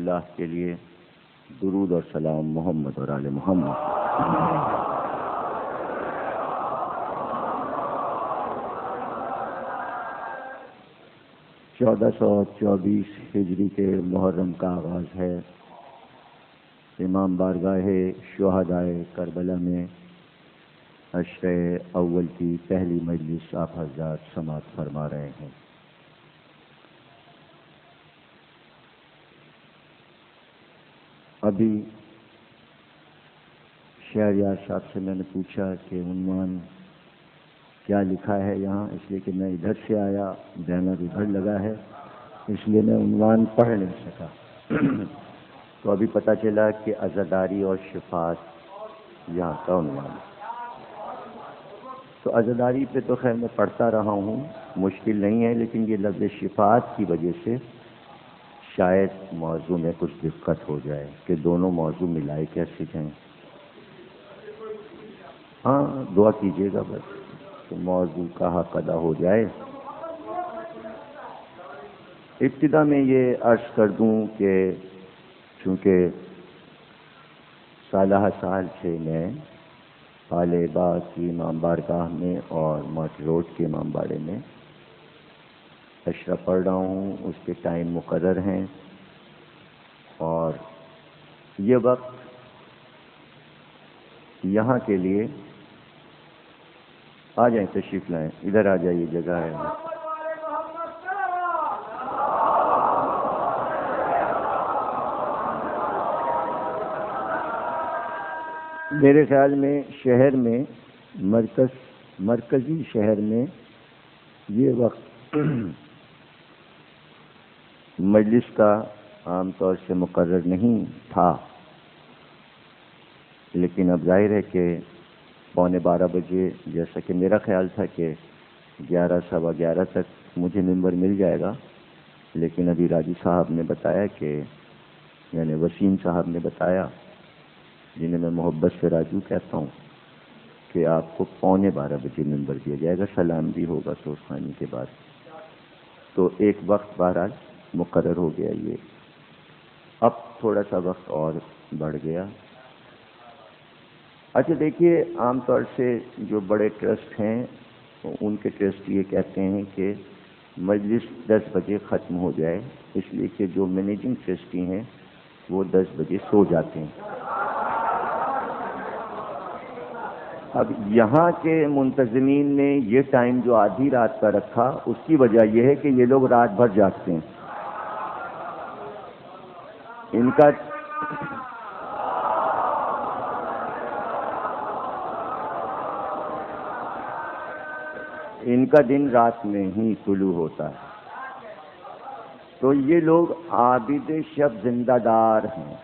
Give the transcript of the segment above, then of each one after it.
اللہ کے لیے درود اور سلام محمد اور آل محمد۔ 1424 ہجری کے محرم کا آغاز ہے۔ امام بارگاہ شہدائے کربلا میں عشرہ اول کی پہلی مجلس آپ حضرات سماعت فرما رہے ہیں۔ ابھی شہریار صاحب سے میں نے پوچھا کہ عنوان کیا لکھا ہے یہاں، اس لیے کہ میں ادھر سے آیا، بینر ادھر لگا ہے، اس لیے میں عنوان پڑھ نہیں سکا۔ تو ابھی پتہ چلا کہ عزاداری اور شفاعت یہاں کا عنوان ہے۔ تو عزاداری پہ تو خیر میں پڑھتا رہا ہوں، مشکل نہیں ہے، لیکن یہ لفظ شفاعت کی وجہ سے شاید موضوع میں کچھ دقت ہو جائے کہ دونوں موضوع ملائے کیسے جائیں۔ ہاں دعا کیجیے گا بس کہ موضوع کا حق ادا ہو جائے۔ ابتدا میں یہ عرض کر دوں کہ چونکہ سالہ سال سے میں پال باغ کی امام بارگاہ میں اور مٹ روڈ کے امام باڑے میں اشرا پڑھ رہا ہوں، اس کے ٹائم مقرر ہیں، اور یہ وقت یہاں کے لیے آ جائیں، تشریف لائیں، ادھر آ جائیے، جگہ ہے۔ میرے خیال میں شہر میں مرکزی شہر میں یہ وقت مجلس کا عام طور سے مقرر نہیں تھا، لیکن اب ظاہر ہے کہ 11:15 بجے، جیسا کہ میرا خیال تھا کہ 11 سوا 11 تک مجھے ممبر مل جائے گا، لیکن ابھی راجو صاحب نے بتایا کہ یعنی وسیم صاحب نے بتایا، جنہیں میں محبت سے راجو کہتا ہوں، کہ آپ کو 11:15 بجے ممبر دیا جائے گا، سلام بھی ہوگا توف خانی کے بعد۔ تو ایک وقت بہرحال مقرر ہو گیا۔ یہ اب تھوڑا سا وقت اور بڑھ گیا۔ اچھا دیکھیے، عام طور سے جو بڑے ٹرسٹ ہیں ان کے ٹرسٹ یہ کہتے ہیں کہ مجلس 10 بجے ختم ہو جائے، اس لیے کہ جو مینیجنگ ٹرسٹی ہیں وہ 10 بجے سو جاتے ہیں۔ اب یہاں کے منتظمین نے یہ ٹائم جو آدھی رات کا رکھا، اس کی وجہ یہ ہے کہ یہ لوگ رات بھر جاگتے ہیں۔ ان کا دن رات میں ہی طلوع ہوتا ہے، تو یہ لوگ عابد شب زندہ دار ہیں،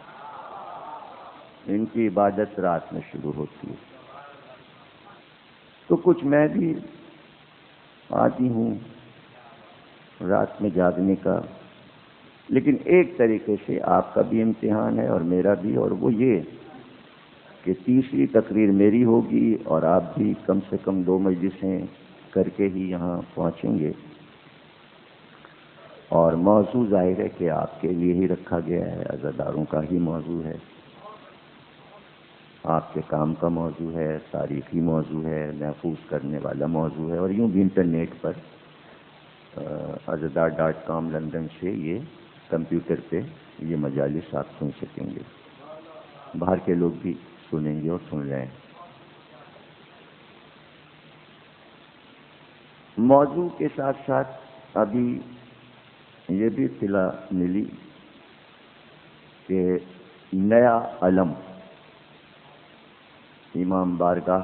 ان کی عبادت رات میں شروع ہوتی ہے۔ تو کچھ میں بھی عادی ہوں رات میں جاگنے کا، لیکن ایک طریقے سے آپ کا بھی امتحان ہے اور میرا بھی، اور وہ یہ کہ تیسری تقریر میری ہوگی اور آپ بھی کم سے کم 2 مجلسیں کر کے ہی یہاں پہنچیں گے، اور موضوع ظاہر ہے کہ آپ کے لیے ہی رکھا گیا ہے، عزاداروں کا ہی موضوع ہے، آپ کے کام کا موضوع ہے، تاریخی موضوع ہے، محفوظ کرنے والا موضوع ہے، اور یوں بھی انٹرنیٹ پر azadar.com لندن سے یہ کمپیوٹر پہ یہ مجالس آپ سن سکیں گے، باہر کے لوگ بھی سنیں گے اور سن رہے ہیں۔ موضوع کے ساتھ ساتھ ابھی یہ بھی اطلاع ملی کہ نیا علم امام بارگاہ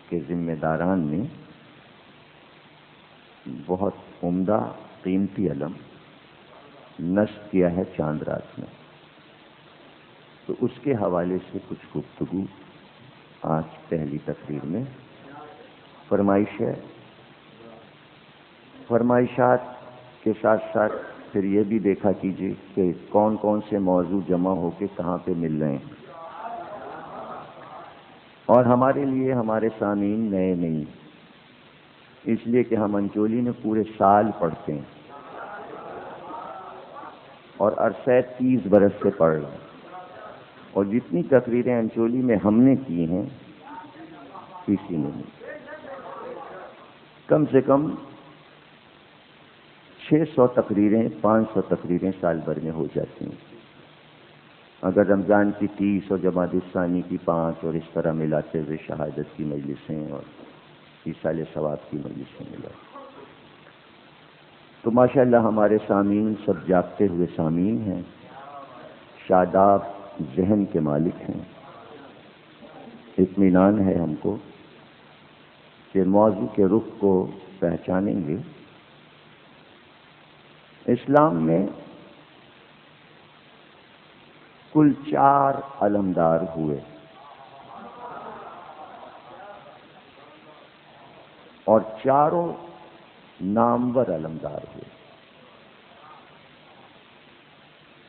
کے ذمہ داران نے بہت عمدہ قیمتی علم نصب کیا ہے چاند رات میں، تو اس کے حوالے سے کچھ گفتگو آج پہلی تقریر میں فرمائش ہے۔ فرمائشات کے ساتھ ساتھ پھر یہ بھی دیکھا کیجیے کہ کون کون سے موضوع جمع ہو کے کہاں پہ مل رہے ہیں، اور ہمارے لیے ہمارے سامعین نئے نہیں، اس لیے کہ ہم انچولی میں پورے سال پڑھتے ہیں، اور عرصہ 30 برس سے پڑھ رہا ہوں، اور جتنی تقریریں انچولی میں ہم نے کی ہیں کسی نے نہیں، کم سے کم 600 تقریریں 500 تقریریں سال بھر میں ہو جاتی ہیں، اگر رمضان کی 30 اور جمادی الثانی کی 5 اور اس طرح ملاتے ہوئے شہادت کی مجلسیں اور ایصال ثواب کی مجلسیں ملاتے تو ماشاءاللہ ہمارے سامعین سب جاگتے ہوئے سامعین ہیں، شاداب ذہن کے مالک ہیں۔ اطمینان ہے ہم کو کہ موضوع کے رخ کو پہچانیں گے۔ اسلام میں کل 4 علمدار ہوئے اور چاروں نامور علمدار ہوئے۔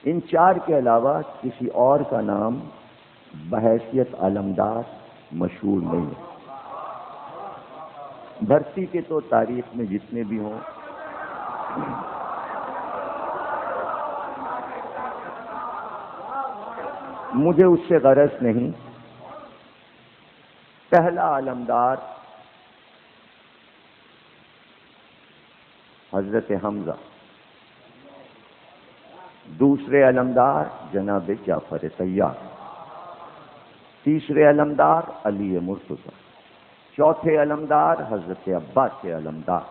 ان 4 کے علاوہ کسی اور کا نام بحیثیت علمدار مشہور نہیں ہے۔ بھرتی کے تو تاریخ میں جتنے بھی ہوں، مجھے اس سے غرض نہیں۔ پہلا علمدار حضرت حمزہ، دوسرے علمدار جناب جعفر طیار، تیسرے علمدار علی مرتضیٰ، چوتھے علمدار حضرت عباس علمدار۔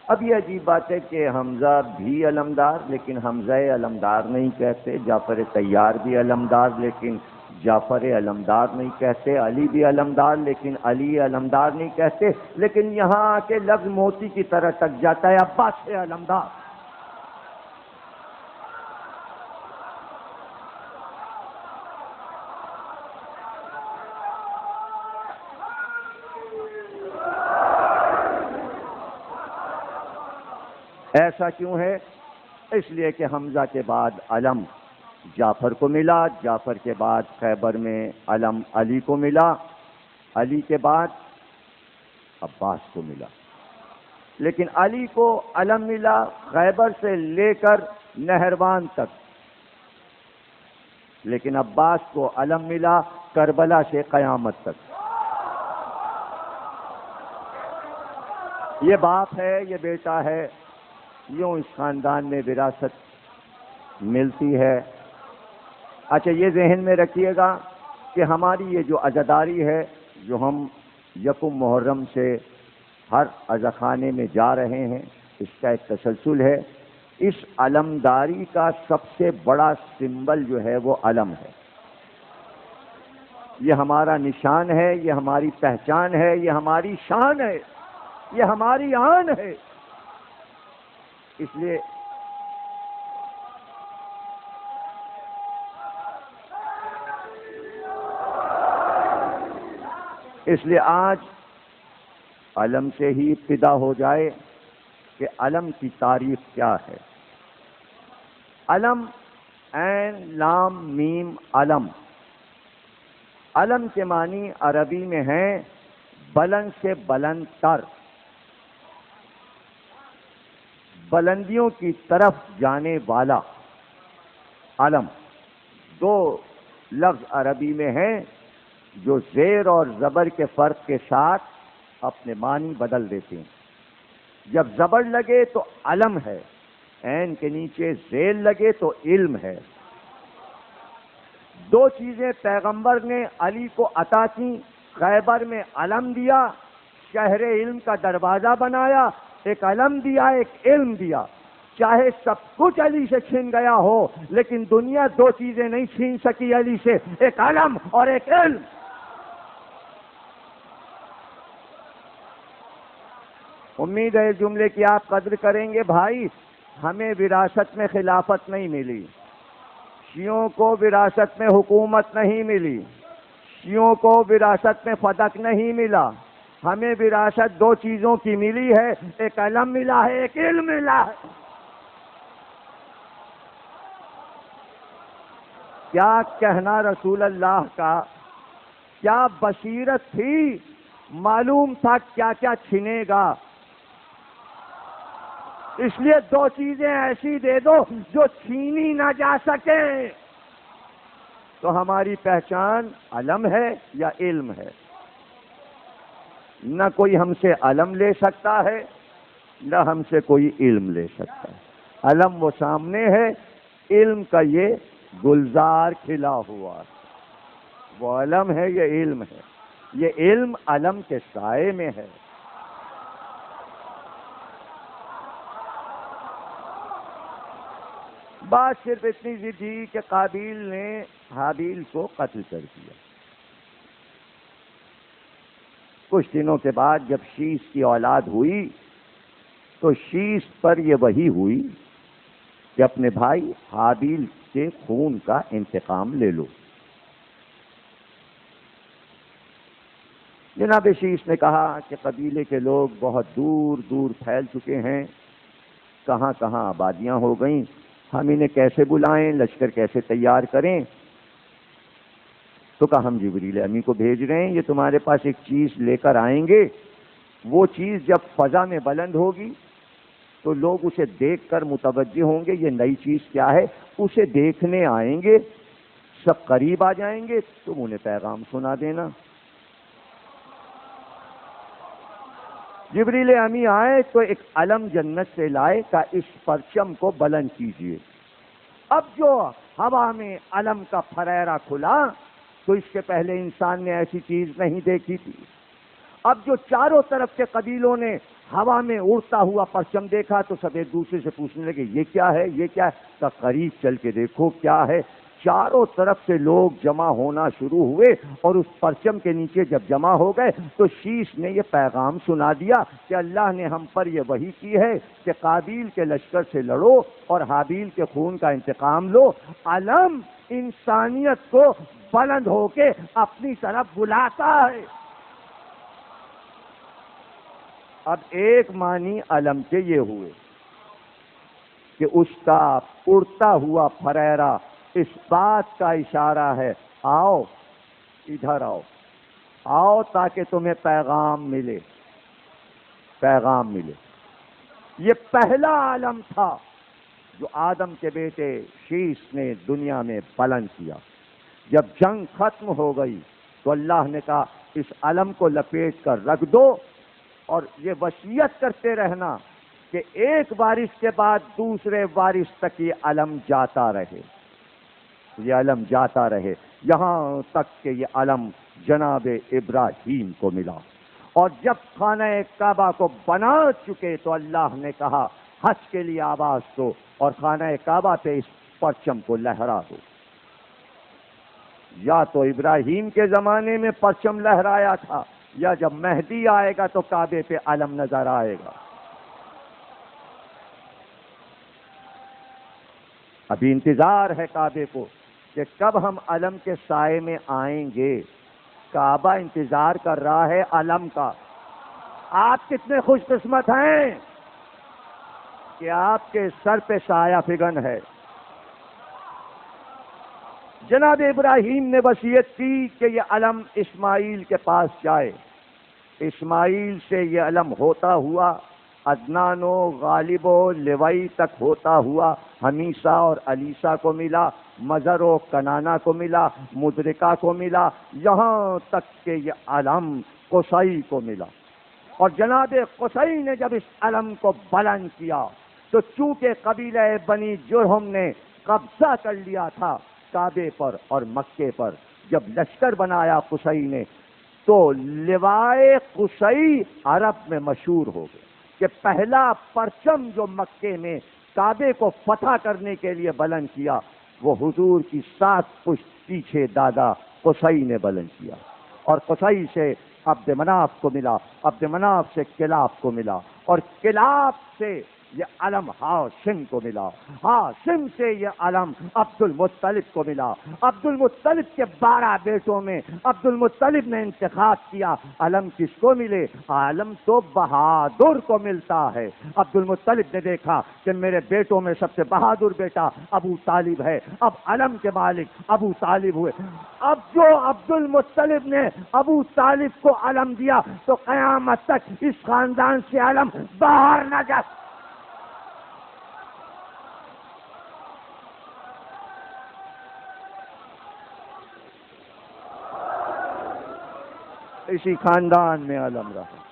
اب یہ عجیب بات ہے کہ حمزہ بھی علمدار لیکن حمزہ علمدار نہیں کہتے، جعفر طیار بھی علمدار لیکن جعفر علمدار نہیں کہتے، علی بھی علمدار لیکن علی علمدار نہیں کہتے، لیکن یہاں آ کے لفظ موتی کی طرح ٹک جاتا ہے عباس علمدار۔ ایسا کیوں ہے؟ اس لیے کہ حمزہ کے بعد علم جعفر کو ملا، جعفر کے بعد خیبر میں علم علی کو ملا، علی کے بعد عباس کو ملا، لیکن علی کو علم ملا خیبر سے لے کر نہروان تک، لیکن عباس کو علم ملا کربلا سے قیامت تک۔ یہ باپ ہے، یہ بیٹا ہے، یوں اس خاندان میں وراثت ملتی ہے۔ اچھا یہ ذہن میں رکھیے گا کہ ہماری یہ جو عزاداری ہے، جو ہم یکم محرم سے ہر عزاخانے میں جا رہے ہیں، اس کا ایک تسلسل ہے۔ اس علمداری کا سب سے بڑا سمبل جو ہے وہ علم ہے۔ یہ ہمارا نشان ہے، یہ ہماری پہچان ہے، یہ ہماری شان ہے، یہ ہماری آن ہے۔ اس لیے آج علم سے ہی ابتدا ہو جائے کہ علم کی تعریف کیا ہے۔ علم عین لام میم علم، علم کے معنی عربی میں ہیں بلند سے بلند تر، بلندیوں کی طرف جانے والا۔ علم 2 لفظ عربی میں ہیں جو زیر اور زبر کے فرق کے ساتھ اپنے معنی بدل دیتے ہیں۔ جب زبر لگے تو علم ہے، عین کے نیچے ذیل لگے تو علم ہے۔ 2 چیزیں پیغمبر نے علی کو عطا کی، خیبر میں علم دیا، شہر علم کا دروازہ بنایا، ایک علم دیا ایک علم دیا۔ چاہے سب کچھ علی سے چھین گیا ہو لیکن دنیا 2 چیزیں نہیں چھین سکی علی سے، ایک علم اور ایک علم۔ امید ہے اس جملے کی آپ قدر کریں گے۔ بھائی ہمیں وراثت میں خلافت نہیں ملی، شیعوں کو وراثت میں حکومت نہیں ملی، شیعوں کو وراثت میں فدق نہیں ملا، ہمیں وراثت 2 چیزوں کی ملی ہے، ایک علم ملا ہے ایک علم ملا ہے۔ کیا کہنا رسول اللہ کا، کیا بصیرت تھی، معلوم تھا کیا کیا چھنے گا۔ اس لیے دو چیزیں ایسی دے دو جو چھینی نہ جا سکیں. تو ہماری پہچان علم ہے یا علم ہے؟ نہ کوئی ہم سے علم لے سکتا ہے، نہ ہم سے کوئی علم لے سکتا ہے. علم وہ سامنے ہے، علم کا یہ گلزار کھلا ہوا ہے. وہ علم ہے، یہ علم ہے. یہ علم علم کے سائے میں ہے. بات صرف اتنی سی تھی کہ قابیل نے حابیل کو قتل کر دیا. کچھ دنوں کے بعد جب شیش کی اولاد ہوئی تو شیش پر یہ وحی ہوئی کہ اپنے بھائی حابیل کے خون کا انتقام لے لو. جناب شیش نے کہا کہ قبیلے کے لوگ بہت دور دور پھیل چکے ہیں، کہاں کہاں آبادیاں ہو گئیں، ہم انہیں کیسے بلائیں، لشکر کیسے تیار کریں؟ تو کہا ہم جبریل امی کو بھیج رہے ہیں، یہ تمہارے پاس ایک چیز لے کر آئیں گے. وہ چیز جب فضا میں بلند ہوگی تو لوگ اسے دیکھ کر متوجہ ہوں گے یہ نئی چیز کیا ہے. اسے دیکھنے آئیں گے، سب قریب آ جائیں گے، تم انہیں پیغام سنا دینا. جبریل امی آئے تو ایک علم جنت سے لائے کہ اس پرچم کو بلند کیجیے. اب جو ہوا میں علم کا پھریرا کھلا تو اس سے پہلے انسان نے ایسی چیز نہیں دیکھی تھی. اب جو چاروں طرف کے قبیلوں نے ہوا میں اڑتا ہوا پرچم دیکھا تو سب ایک دوسرے سے پوچھنے لگے یہ کیا ہے، یہ کیا ہے؟ تو قریب چل کے دیکھو کیا ہے. چاروں طرف سے لوگ جمع ہونا شروع ہوئے اور اس پرچم کے نیچے جب جمع ہو گئے تو شیش نے یہ پیغام سنا دیا کہ اللہ نے ہم پر یہ وحی کی ہے کہ قابیل کے لشکر سے لڑو اور حابیل کے خون کا انتقام لو. علم انسانیت کو بلند ہو کے اپنی طرف بلاتا ہے. اب ایک معنی علم کے یہ ہوئے کہ اس کا اڑتا ہوا پھریرا اس بات کا اشارہ ہے آؤ ادھر آؤ، آؤ تاکہ تمہیں پیغام ملے، پیغام ملے. یہ پہلا علم تھا جو آدم کے بیٹے شیش نے دنیا میں بلند کیا. جب جنگ ختم ہو گئی تو اللہ نے کہا اس علم کو لپیٹ کر رکھ دو اور یہ وصیت کرتے رہنا کہ ایک بارش کے بعد دوسرے بارش تک یہ علم جاتا رہے، یہ علم جاتا رہے، یہاں تک کہ یہ علم جناب ابراہیم کو ملا. اور جب خانہ کعبہ کو بنا چکے تو اللہ نے کہا حج کے لیے آواز دو اور خانہ کعبہ پہ اس پرچم کو لہرا دو. یا تو ابراہیم کے زمانے میں پرچم لہرایا تھا یا جب مہدی آئے گا تو کعبے پہ علم نظر آئے گا. ابھی انتظار ہے کعبے کو کہ کب ہم علم کے سائے میں آئیں گے. کعبہ انتظار کر رہا ہے علم کا. آپ کتنے خوش قسمت ہیں کہ آپ کے سر پہ سایہ فگن ہے. جناب ابراہیم نے وصیت کی کہ یہ علم اسماعیل کے پاس جائے. اسماعیل سے یہ علم ہوتا ہوا عدنان و غالب و لوئی تک ہوتا ہوا حمیسہ اور علیسہ کو ملا، مزر و کنانا کو ملا، مدرکہ کو ملا، یہاں تک کہ یہ علم قصی کو ملا. اور جناب قصی نے جب اس علم کو بلند کیا تو چونکہ قبیلہ بنی جرہم نے قبضہ کر لیا تھا کعبے پر اور مکے پر، جب لشکر بنایا قصی نے تو لوائے قصی عرب میں مشہور ہو گئے کہ پہلا پرچم جو مکے میں کعبے کو فتح کرنے کے لیے بلند کیا وہ حضور کی 7 پشت پیچھے دادا قصی نے بلند کیا. اور قصی سے عبد مناف کو ملا، عبد مناف سے کلاب کو ملا، اور کلاب سے یہ علم ہاشم کو ملا، ہاشم سے یہ علم عبد المطلب کو ملا. عبد المطلب کے 12 بیٹوں میں عبد المطلب نے انتخاب کیا علم کس کو ملے؟ علم تو بہادر کو ملتا ہے. عبد المطلب نے دیکھا کہ میرے بیٹوں میں سب سے بہادر بیٹا ابو طالب ہے، اب علم کے مالک ابو طالب ہوئے. اب جو عبد المطلب نے ابو طالب کو علم دیا تو قیامت تک اس خاندان سے علم باہر نہ جا. اسی خاندان میں علم رہا۔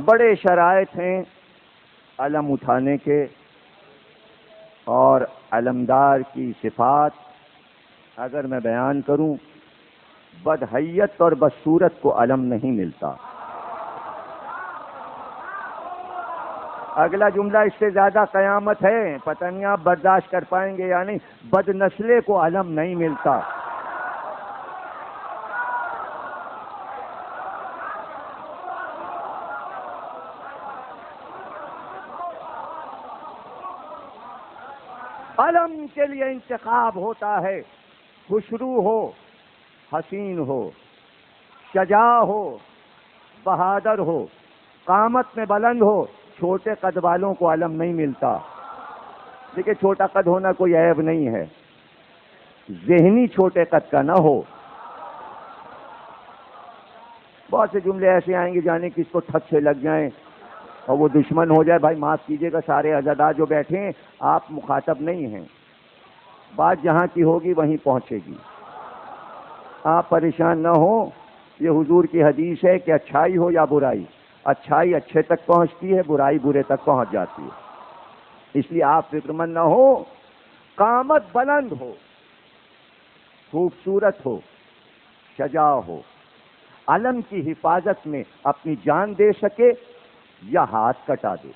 بڑے شرائط ہیں علم اٹھانے کے، اور علمدار کی صفات اگر میں بیان کروں، بدحیت اور بدصورت کو علم نہیں ملتا۔ اگلا جملہ اس سے زیادہ قیامت ہے، پتہ نہیں آپ برداشت کر پائیں گے یا نہیں۔ بد نسلے کو علم نہیں ملتا۔ علم کے لیے انتخاب ہوتا ہے، خوشرو ہو، حسین ہو، شجاع ہو، بہادر ہو، قامت میں بلند ہو۔ چھوٹے قد والوں کو علم نہیں ملتا۔ دیکھیں، چھوٹا قد ہونا کوئی عیب نہیں ہے، ذہنی چھوٹے قد کا نہ ہو۔ بہت سے جملے ایسے آئیں گے جانے کس کو تھک سے لگ جائیں اور وہ دشمن ہو جائے۔ بھائی معاف کیجیے گا، سارے عزادار جو بیٹھے ہیں، آپ مخاطب نہیں ہیں۔ بات جہاں کی ہوگی وہیں پہنچے گی، آپ پریشان نہ ہوں۔ یہ حضور کی حدیث ہے کہ اچھائی ہو یا برائی، اچھائی اچھے تک پہنچتی ہے، برائی برے تک پہنچ جاتی ہے۔ اس لیے آپ فکر مند نہ ہو، قامت بلند ہو، خوبصورت ہو، شجاع ہو، علم کی حفاظت میں اپنی جان دے سکے یا ہاتھ کٹا دے۔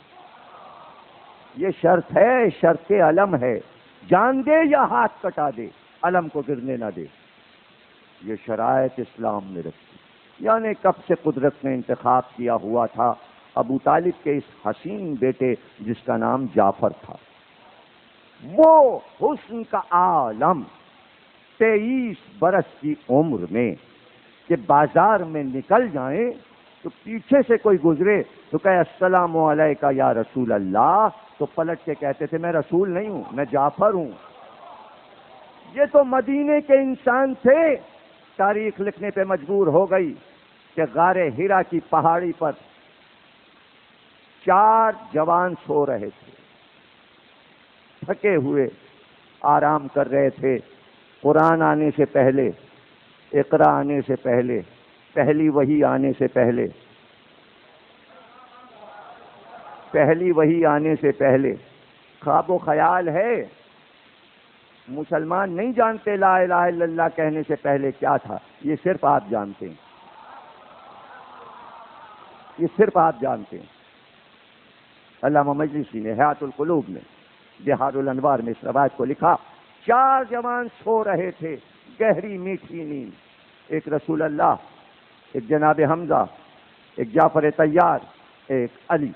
یہ شرط ہے، شرط علم ہے، جان دے یا ہاتھ کٹا دے، علم کو گرنے نہ دے۔ یہ شرائط اسلام نے رکھی، یعنی کب سے قدرت نے انتخاب کیا ہوا تھا ابو طالب کے اس حسین بیٹے جس کا نام جعفر تھا۔ وہ حسن کا عالم 23 برس کی عمر میں کہ بازار میں نکل جائیں تو پیچھے سے کوئی گزرے تو کہے السلام علیکہ یا رسول اللہ، تو پلٹ کے کہتے تھے میں رسول نہیں ہوں، میں جعفر ہوں۔ یہ تو مدینے کے انسان تھے۔ تاریخ لکھنے پہ مجبور ہو گئی کہ غار ہرا کی پہاڑی پر 4 جوان سو رہے تھے، تھکے ہوئے آرام کر رہے تھے۔ قرآن آنے سے پہلے، اقرا آنے سے پہلے، پہلی وحی آنے سے پہلے، پہلی وحی آنے سے پہلے خواب و خیال ہے۔ مسلمان نہیں جانتے لا الہ الا اللہ کہنے سے پہلے کیا تھا، یہ صرف آپ جانتے ہیں، یہ صرف آپ جانتے ہیں۔ علامہ مجلسی نے حیات القلوب میں، بہار الانوار میں اس روایت کو لکھا، 4 جوان سو رہے تھے، گہری میٹھی نیند۔ ایک رسول اللہ، ایک جناب حمزہ، ایک جعفر طیار، ایک علی۔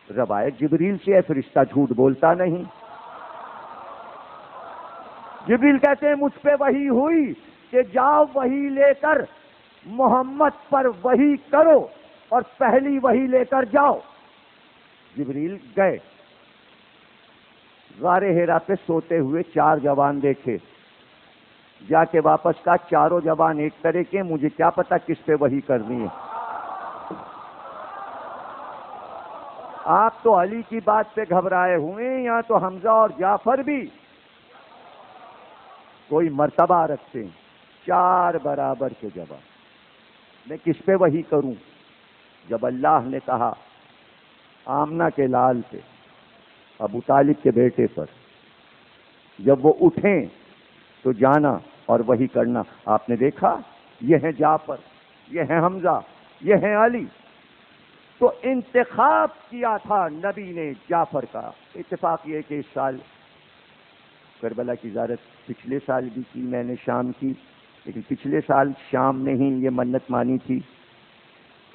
روایت جبریل سے ہے، فرشتہ جھوٹ بولتا نہیں۔ جبریل کہتے ہیں مجھ پہ وحی ہوئی کہ جاؤ وحی لے کر محمد پر وحی کرو، اور پہلی وحی لے کر جاؤ۔ جبریل گئے، غار ہرا پہ سوتے ہوئے 4 جوان دیکھے، جا کے واپس کہا چاروں جوان ایک طرح کے، مجھے کیا پتا کس پہ وحی کرنی ہے۔ آپ تو علی کی بات پہ گھبرائے ہوئے ہیں، یہاں تو حمزہ اور جعفر بھی کوئی مرتبہ رکھتے ہیں۔ 4 برابر کے جوان، میں کس پہ وحی کروں؟ جب اللہ نے کہا آمنہ کے لال پہ، ابو طالب کے بیٹے پر، جب وہ اٹھیں تو جانا اور وحی کرنا۔ آپ نے دیکھا یہ ہیں جعفر، یہ ہیں حمزہ، یہ ہیں علی۔ تو انتخاب کیا تھا نبی نے جعفر کا۔ اتفاق یہ کہ اس سال کربلا کی زیارت پچھلے سال بھی کی میں نے، شام کی، لیکن پچھلے سال شام نے ہی یہ منت مانی تھی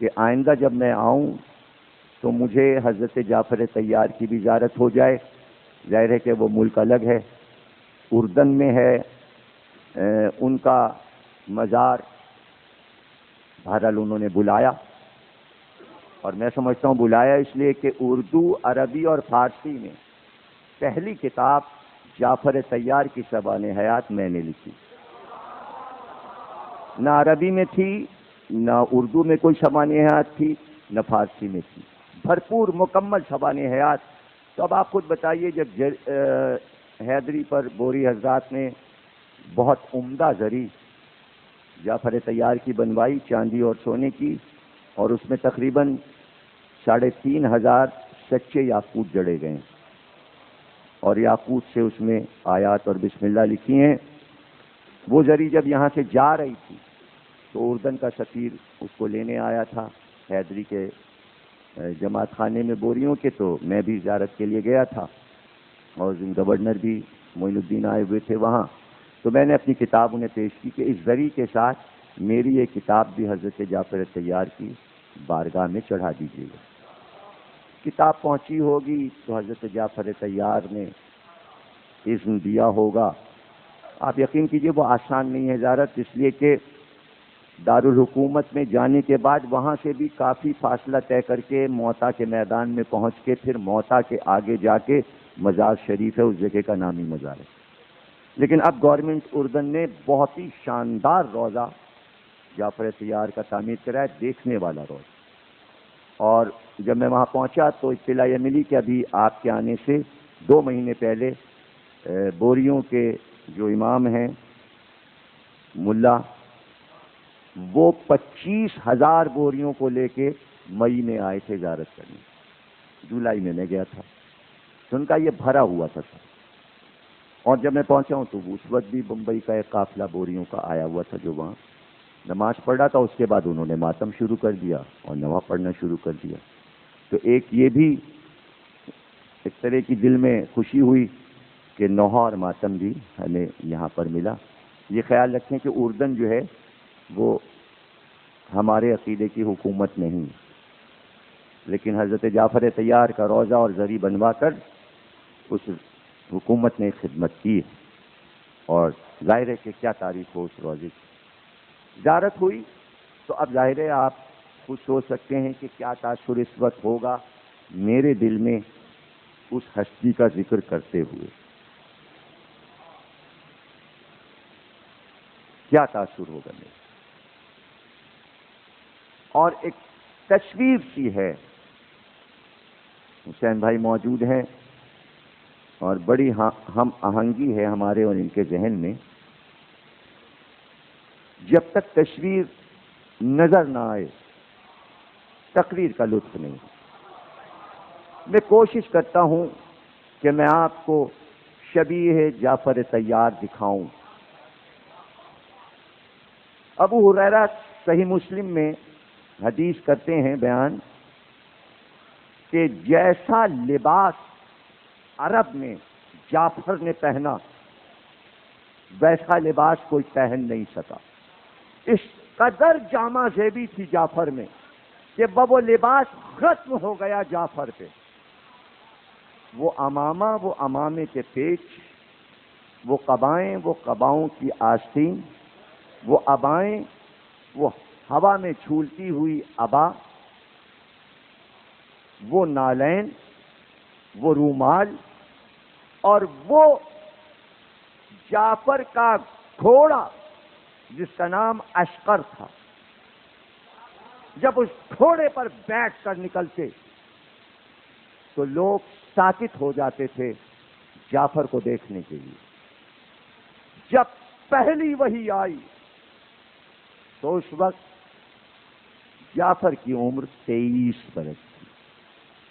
کہ آئندہ جب میں آؤں تو مجھے حضرت جعفر طیار کی بھی زیارت ہو جائے۔ ظاہر ہے کہ وہ ملک الگ ہے، اردن میں ہے، ان کا مزار بہرحال انہوں نے بلایا، اور میں سمجھتا ہوں بلایا اس لیے کہ اردو، عربی اور فارسی میں پہلی کتاب جعفر طیار کی شبان حیات میں نے لکھی. نہ عربی میں تھی، نہ اردو میں کوئی شبان حیات تھی، نہ فارسی میں تھی. بھرپور مکمل شبان حیات. تو اب آپ خود بتائیے، جب حیدری پر بوری حضرات نے بہت عمدہ زری جعفر طیار کی بنوائی، چاندی اور سونے کی، اور اس میں تقریباً 3,500 سچے یاقوت جڑے گئے، اور یاقوت سے اس میں آیات اور بسم اللہ لکھی ہیں. وہ زری جب یہاں سے جا رہی تھی تو اردن کا سفیر اس کو لینے آیا تھا حیدری کے جماعت خانے میں بوریوں کے. تو میں بھی زیارت کے لیے گیا تھا، اور گورنر بھی معین الدین آئے ہوئے تھے وہاں. تو میں نے اپنی کتاب انہیں پیش کی کہ اس زری کے ساتھ میری یہ کتاب بھی حضرت جعفر طیار کی بارگاہ میں چڑھا دیجیے گا. کتاب پہنچی ہوگی تو حضرت جعفر طیار نے اذن دیا ہوگا. آپ یقین کیجئے وہ آسان نہیں ہے زیارت، اس لیے کہ دارالحکومت میں جانے کے بعد وہاں سے بھی کافی فاصلہ طے کر کے موتا کے میدان میں پہنچ کے پھر موتا کے آگے جا کے مزار شریف ہے، اس جگہ کا نامی مزار ہے. لیکن اب گورنمنٹ اردن نے بہت ہی شاندار روضہ جعفر طیار کا تعمیر کرایا، دیکھنے والا روضہ. اور جب میں وہاں پہنچا تو اطلاع یہ ملی کہ ابھی آپ کے آنے سے 2 مہینے پہلے بوریوں کے جو امام ہیں ملا، وہ 25,000 بوریوں کو لے کے مئی میں آئے تھے زیارت کرنے. جولائی میں گیا تھا تو ان کا یہ بھرا ہوا تھا. اور جب میں پہنچا ہوں تو اس وقت بھی بمبئی کا ایک قافلہ بوریوں کا آیا ہوا تھا جو وہاں نماز پڑھ رہا تھا. اس کے بعد انہوں نے ماتم شروع کر دیا اور نوا پڑھنا شروع کر دیا. تو ایک یہ بھی ایک طرح کی دل میں خوشی ہوئی کہ نوحہ اور ماتم بھی ہمیں یہاں پر ملا. یہ خیال رکھیں کہ اردن جو ہے وہ ہمارے عقیدے کی حکومت نہیں، لیکن حضرت جعفر طیار کا روضہ اور زری بنوا کر اس حکومت نے خدمت کی. اور ظاہر ہے کہ کیا تاریخ ہو اس روضے کی. زیارت ہوئی تو اب ظاہر ہے آپ خود سوچ سکتے ہیں کہ کیا تاثر اس وقت ہوگا میرے دل میں اس ہستی کا ذکر کرتے ہوئے. کیا تاثر ہوگا میرے. اور ایک تصویر سی ہے، حسین بھائی موجود ہیں اور بڑی ہم آہنگی ہے ہمارے اور ان کے ذہن میں. جب تک تصویر نظر نہ آئے تقریر کا لطف نہیں. میں کوشش کرتا ہوں کہ میں آپ کو شبیہ جعفر طیار دکھاؤں. ابو ہریرہ صحیح مسلم میں حدیث کرتے ہیں بیان کہ جیسا لباس عرب میں جعفر نے پہنا ویسا لباس کوئی پہن نہیں سکا. اس قدر جامہ زیبی تھی جعفر میں کہ وہ لباس ختم ہو گیا جعفر پہ. وہ امامہ، وہ امامے کے پیچ، وہ قبائیں، وہ قباؤں کی آستین، وہ ابائیں، وہ ہوا میں جھولتی ہوئی ابا، وہ نالین، وہ رومال، اور وہ جعفر کا گھوڑا جس کا نام اشقر تھا. جب اس گھوڑے پر بیٹھ کر نکلتے تو لوگ ساکت ہو جاتے تھے جعفر کو دیکھنے کے لیے. جب پہلی وحی آئی تو اس وقت جعفر کی عمر 23 برس تھی.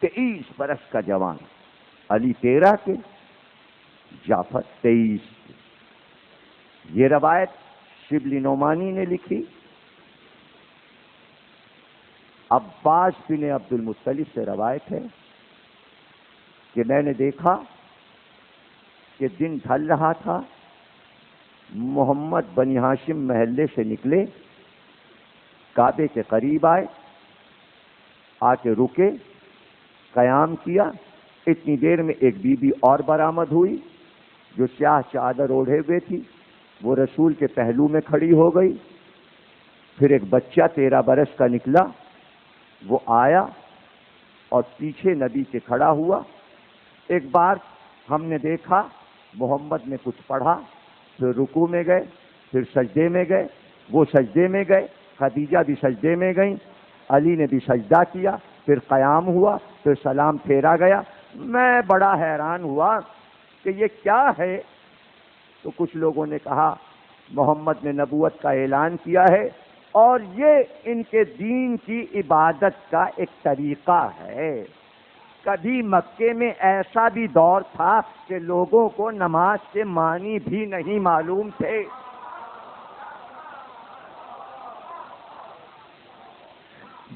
23 برس کا جوان. علی 13 کے، جعفر 23 کے. یہ روایت شبلی نعمانی نے لکھی. عباس بن عبد المطلب سے روایت ہے کہ میں نے دیکھا کہ دن ڈھل رہا تھا، محمد بنی ہاشم محلے سے نکلے، کعبے کے قریب آئے، آ کے رکے، قیام کیا. اتنی دیر میں ایک بی بی اور برآمد ہوئی جو سیاہ چادر اوڑھے ہوئے تھی. وہ رسول کے پہلو میں کھڑی ہو گئی. پھر ایک بچہ 13 برس کا نکلا، وہ آیا اور پیچھے نبی کے کھڑا ہوا. ایک بار ہم نے دیکھا محمد نے کچھ پڑھا، پھر رکوع میں گئے، پھر سجدے میں گئے، وہ سجدے میں گئے، خدیجہ بھی سجدے میں گئیں، علی نے بھی سجدہ کیا، پھر قیام ہوا، پھر سلام پھیرا گیا. میں بڑا حیران ہوا کہ یہ کیا ہے. تو کچھ لوگوں نے کہا محمد نے نبوت کا اعلان کیا ہے اور یہ ان کے دین کی عبادت کا ایک طریقہ ہے. کبھی مکے میں ایسا بھی دور تھا کہ لوگوں کو نماز کے معنی بھی نہیں معلوم تھے.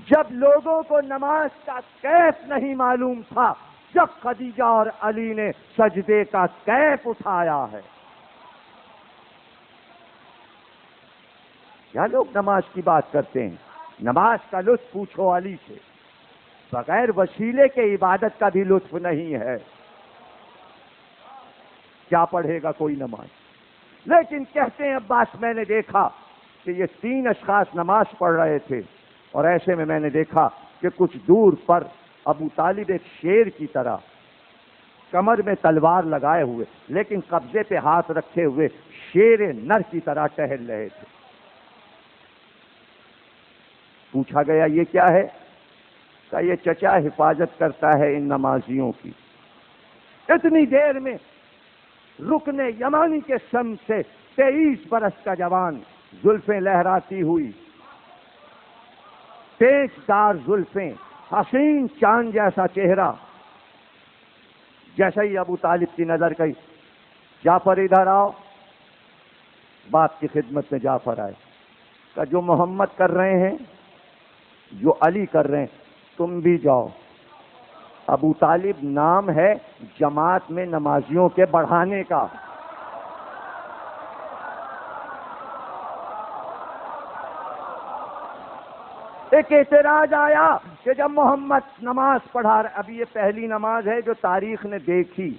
جب لوگوں کو نماز کا کیف نہیں معلوم تھا، جب خدیجہ اور علی نے سجدے کا کیف اٹھایا ہے. کیا لوگ نماز کی بات کرتے ہیں؟ نماز کا لطف پوچھو علی سے. بغیر وسیلے کے عبادت کا بھی لطف نہیں ہے. کیا پڑھے گا کوئی نماز؟ لیکن کہتے ہیں عباس میں نے دیکھا کہ یہ 3 اشخاص نماز پڑھ رہے تھے اور ایسے میں نے دیکھا کہ کچھ دور پر ابو طالب ایک شیر کی طرح کمر میں تلوار لگائے ہوئے لیکن قبضے پہ ہاتھ رکھے ہوئے شیر نر کی طرح ٹہل رہے تھے. پوچھا گیا یہ کیا ہے؟ کہ یہ چچا حفاظت کرتا ہے ان نمازیوں کی. اتنی دیر میں رکن یمانی کے سم سے 23 برس کا جوان، زلفیں لہراتی ہوئی، پیچ دار زلفیں، حسین چاند جیسا چہرہ. جیسا ہی ابو طالب کی نظر گئی، جعفر ادھر آؤ. باپ کی خدمت میں جعفر آئے. کہ جو محمد کر رہے ہیں، جو علی کر رہے ہیں، تم بھی جاؤ. ابو طالب نام ہے جماعت میں نمازیوں کے بڑھانے کا. ایک اعتراض آیا کہ جب محمد نماز پڑھا رہا، ابھی یہ پہلی نماز ہے جو تاریخ نے دیکھی.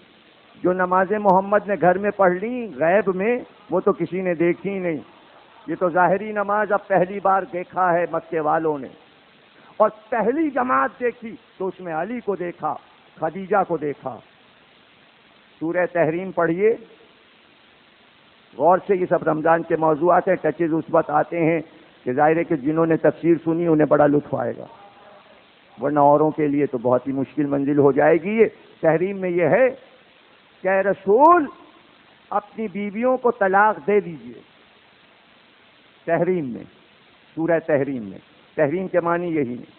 جو نمازیں محمد نے گھر میں پڑھ لی غیب میں، وہ تو کسی نے دیکھی ہی نہیں. یہ تو ظاہری نماز اب پہلی بار دیکھا ہے مکے والوں نے. اور پہلی جماعت دیکھی تو اس میں علی کو دیکھا، خدیجہ کو دیکھا. سورہ تحریم پڑھیے غور سے. یہ سب رمضان کے موضوعات ہیں، ٹچز اس وقت آتے ہیں کہ ظاہر ہے کہ جنہوں نے تفسیر سنی انہیں بڑا لطف آئے گا، ورنہ اوروں کے لیے تو بہت ہی مشکل منزل ہو جائے گی. یہ تحریم میں یہ ہے کہ اے رسول اپنی بیویوں کو طلاق دے دیجئے. تحریم میں، سورہ تحریم میں. تحریم کے معنی یہی ہے.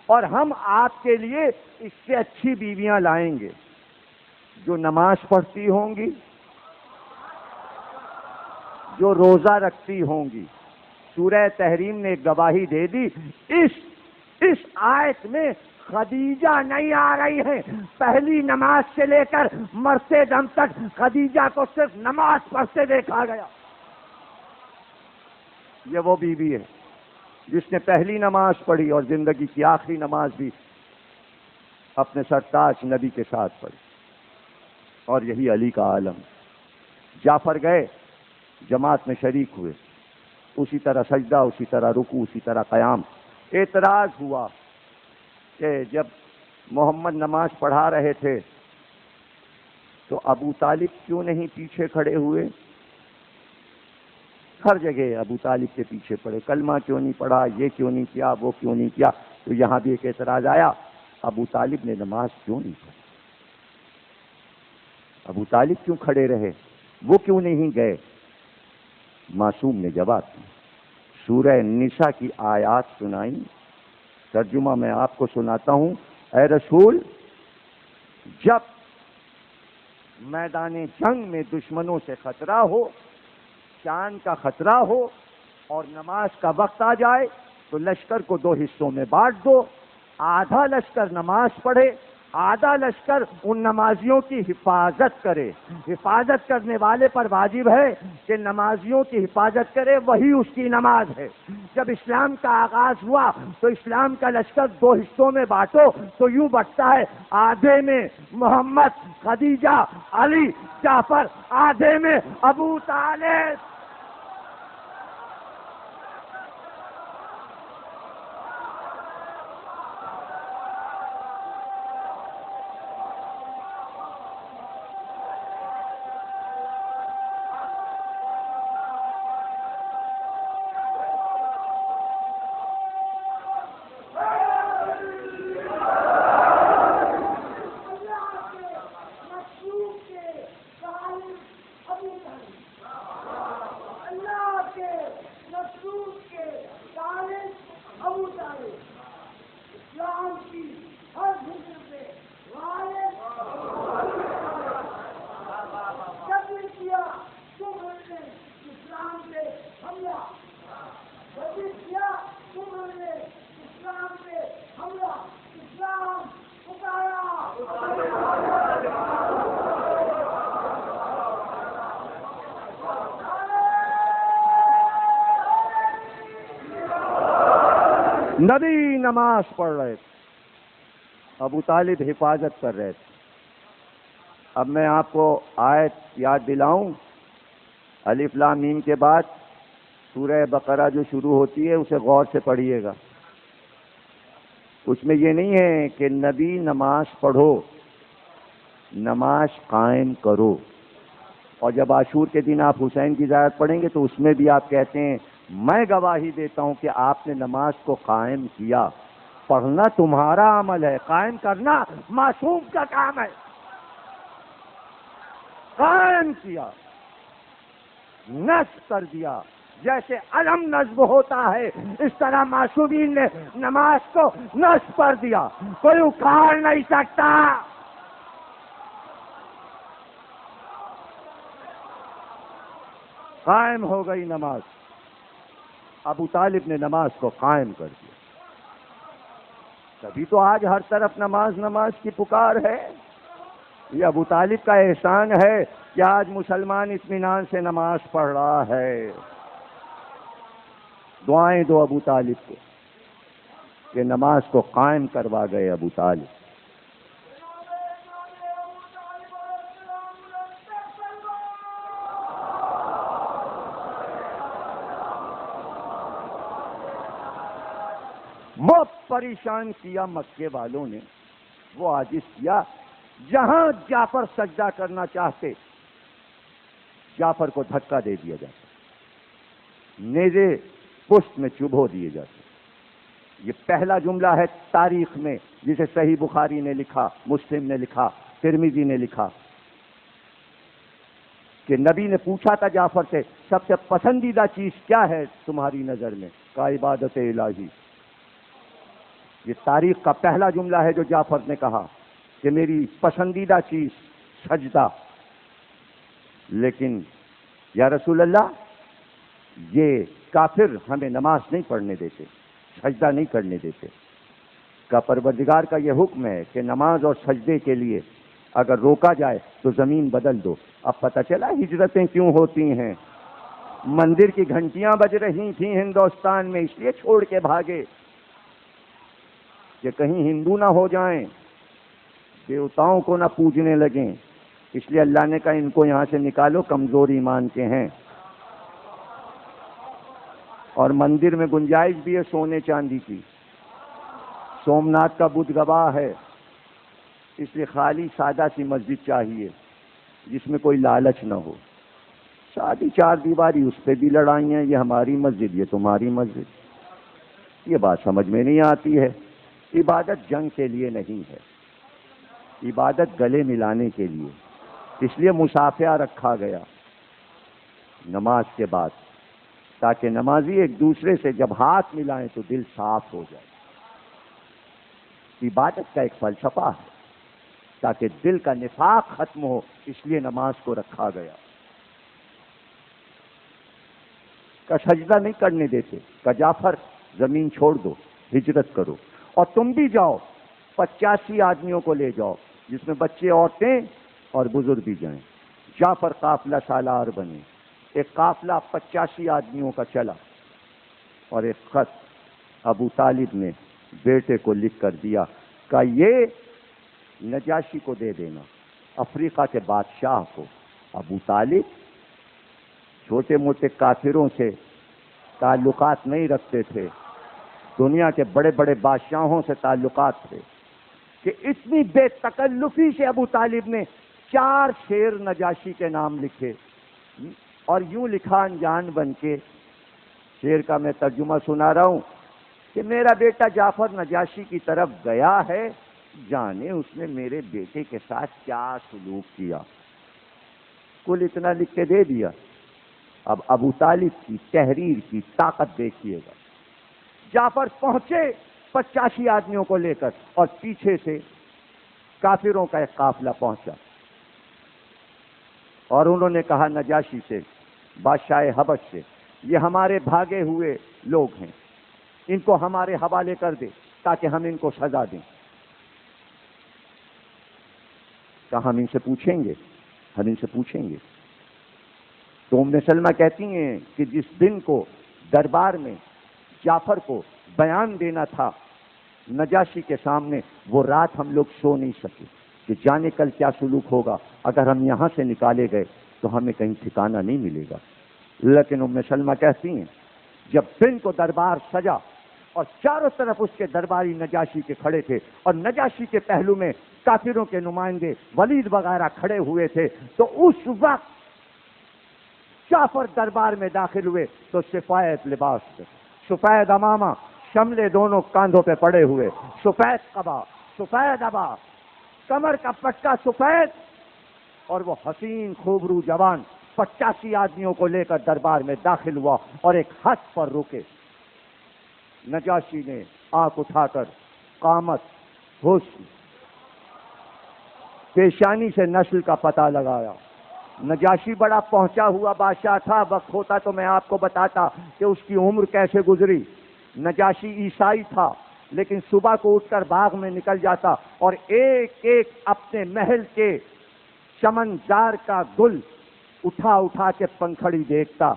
اور ہم آپ کے لیے اس سے اچھی بیویاں لائیں گے جو نماز پڑھتی ہوں گی، جو روزہ رکھتی ہوں گی. سورہ تحریم نے ایک گواہی دے دی. اس آیت میں خدیجہ نہیں آ رہی ہے. پہلی نماز سے لے کر مرتے دم تک خدیجہ کو صرف نماز پڑھتے دیکھا گیا. یہ وہ بیوی ہے جس نے پہلی نماز پڑھی اور زندگی کی آخری نماز بھی اپنے سرتاج نبی کے ساتھ پڑھی. اور یہی علی کا عالم. جعفر گئے، جماعت میں شریک ہوئے، اسی طرح سجدہ، اسی طرح رکوع، اسی طرح قیام. اعتراض ہوا کہ جب محمد نماز پڑھا رہے تھے تو ابو طالب کیوں نہیں پیچھے کھڑے ہوئے؟ ہر جگہ ابو طالب کے پیچھے پڑے. کلمہ کیوں نہیں پڑھا، یہ کیوں نہیں کیا، وہ کیوں نہیں کیا. تو یہاں بھی ایک اعتراض آیا، ابو طالب نے نماز کیوں نہیں پڑھی؟ ابو طالب کیوں کھڑے رہے، وہ کیوں نہیں گئے؟ معصوم نے جواب دیا. سورہ نساء کی آیات سنائیں. ترجمہ میں آپ کو سناتا ہوں. اے رسول، جب میدان جنگ میں دشمنوں سے خطرہ ہو، جان کا خطرہ ہو اور نماز کا وقت آ جائے تو لشکر کو 2 حصوں میں بانٹ دو. آدھا لشکر نماز پڑھے، آدھا لشکر ان نمازیوں کی حفاظت کرے. حفاظت کرنے والے پر واجب ہے کہ نمازیوں کی حفاظت کرے، وہی اس کی نماز ہے. جب اسلام کا آغاز ہوا تو اسلام کا لشکر دو حصوں میں بانٹو تو یوں بٹتا ہے، آدھے میں محمد، خدیجہ، علی، جعفر، آدھے میں ابو طالب. نبی نماز پڑھ رہے تھے، ابو طالب حفاظت کر رہے تھے. اب میں آپ کو آیت یاد دلاؤں. الف لام میم کے بعد سورہ بقرہ جو شروع ہوتی ہے اسے غور سے پڑھیے گا. اس میں یہ نہیں ہے کہ نبی نماز پڑھو، نماز قائم کرو. اور جب عاشور کے دن آپ حسین کی زیارت پڑھیں گے تو اس میں بھی آپ کہتے ہیں میں گواہی دیتا ہوں کہ آپ نے نماز کو قائم کیا. پڑھنا تمہارا عمل ہے، قائم کرنا معصوم کا کام ہے. قائم کیا، نصب کر دیا. جیسے علم نصب ہوتا ہے اس طرح معصومین نے نماز کو نصب کر دیا. کوئی اکھاڑ نہیں سکتا. قائم ہو گئی نماز. ابو طالب نے نماز کو قائم کر دیا. تبھی تو آج ہر طرف نماز نماز کی پکار ہے. یہ ابو طالب کا احسان ہے کہ آج مسلمان اطمینان سے نماز پڑھ رہا ہے. دعائیں دو ابو طالب کو کہ نماز کو قائم کروا گئے ابو طالب. وہ پریشان کیا مکے والوں نے، وہ عاجز کیا. جہاں جعفر سجدہ کرنا چاہتے جعفر کو دھکا دے دیا جاتا، نیزے پشت میں چبھو دیے جاتے. یہ پہلا جملہ ہے تاریخ میں جسے صحیح بخاری نے لکھا، مسلم نے لکھا، ترمذی نے لکھا کہ نبی نے پوچھا تھا جعفر سے سب سے پسندیدہ چیز کیا ہے تمہاری نظر میں؟ کہا عبادت الہی. یہ تاریخ کا پہلا جملہ ہے جو جعفر نے کہا کہ میری پسندیدہ چیز سجدہ. لیکن یا رسول اللہ یہ کافر ہمیں نماز نہیں پڑھنے دیتے، سجدہ نہیں کرنے دیتے. کا پروردگار کا یہ حکم ہے کہ نماز اور سجدے کے لیے اگر روکا جائے تو زمین بدل دو. اب پتہ چلا ہجرتیں کیوں ہوتی ہیں. مندر کی گھنٹیاں بج رہی تھیں ہندوستان میں، اس لیے چھوڑ کے بھاگے کہ کہیں ہندو نہ ہو جائیں، دیوتاؤں کو نہ پوجنے لگیں. اس لیے اللہ نے کہا ان کو یہاں سے نکالو، کمزور ایمان کے ہیں. اور مندر میں گنجائش بھی ہے سونے چاندی کی. سومناتھ کا بدھ گواہ ہے. اس لیے خالی سادہ سی مسجد چاہیے جس میں کوئی لالچ نہ ہو. سادی چار دیواری، اس پہ بھی لڑائیاں، یہ ہماری مسجد یہ تمہاری مسجد. یہ بات سمجھ میں نہیں آتی ہے. عبادت جنگ کے لیے نہیں ہے، عبادت گلے ملانے کے لیے. اس لیے مصافحہ رکھا گیا نماز کے بعد، تاکہ نمازی ایک دوسرے سے جب ہاتھ ملائیں تو دل صاف ہو جائے. عبادت کا ایک فلسفہ ہے تاکہ دل کا نفاق ختم ہو، اس لیے نماز کو رکھا گیا. کا سجدہ نہیں کرنے دیتے، کا جعفر زمین چھوڑ دو، ہجرت کرو اور تم بھی جاؤ 85 آدمیوں کو لے جاؤ، جس میں بچے، عورتیں اور بزرگ بھی جائیں۔ جعفر قافلہ سالار بنے، ایک قافلہ 85 آدمیوں کا چلا، اور ایک خط ابو طالب نے بیٹے کو لکھ کر دیا کہ یہ نجاشی کو دے دینا، افریقہ کے بادشاہ کو۔ ابو طالب چھوٹے موٹے کافروں سے تعلقات نہیں رکھتے تھے، دنیا کے بڑے بڑے بادشاہوں سے تعلقات تھے، کہ اتنی بے تکلفی سے ابو طالب نے 4 شعر نجاشی کے نام لکھے، اور یوں لکھا انجان بن کے، شعر کا میں ترجمہ سنا رہا ہوں کہ میرا بیٹا جعفر نجاشی کی طرف گیا ہے، جانے اس نے میرے بیٹے کے ساتھ کیا سلوک کیا۔ کل اتنا لکھ کے دے دیا۔ اب ابو طالب کی تحریر کی طاقت دیکھیے گا۔ جعفر پہنچے 85 آدمیوں کو لے کر، اور پیچھے سے کافروں کا ایک قافلہ پہنچا، اور انہوں نے کہا نجاشی سے، بادشاہ حبش سے، یہ ہمارے بھاگے ہوئے لوگ ہیں، ان کو ہمارے حوالے کر دے تاکہ ہم ان کو سزا دیں۔ کہا ہم ان سے پوچھیں گے، ہم ان سے پوچھیں گے۔ تو ام سلمہ کہتی ہیں کہ جس دن کو دربار میں جعفر کو بیان دینا تھا نجاشی کے سامنے، وہ رات ہم لوگ سو نہیں سکے کہ جانے کل کیا سلوک ہوگا، اگر ہم یہاں سے نکالے گئے تو ہمیں کہیں ٹھکانہ نہیں ملے گا۔ لیکن ام سلمہ کہتی ہیں جب دن کو دربار سجا اور چاروں طرف اس کے درباری نجاشی کے کھڑے تھے، اور نجاشی کے پہلو میں کافروں کے نمائندے ولید وغیرہ کھڑے ہوئے تھے، تو اس وقت جعفر دربار میں داخل ہوئے تو سفید لباس تھے، سفید امامہ، شملے دونوں کاندھوں پہ پڑے ہوئے، سفید قبا، سفید ابا، کمر کا پٹا سفید، اور وہ حسین خوبرو جوان 85 آدمیوں کو لے کر دربار میں داخل ہوا، اور ایک ہاتھ پر رکے۔ نجاشی نے آنکھ اٹھا کر قامت، حسن، پیشانی سے نسل کا پتہ لگایا۔ نجاشی بڑا پہنچا ہوا بادشاہ تھا، وقت ہوتا تو میں آپ کو بتاتا کہ اس کی عمر کیسے گزری۔ نجاشی عیسائی تھا، لیکن صبح کو اٹھ کر باغ میں نکل جاتا اور ایک ایک اپنے محل کے چمنزار کا گل اٹھا اٹھا کے پنکھڑی دیکھتا،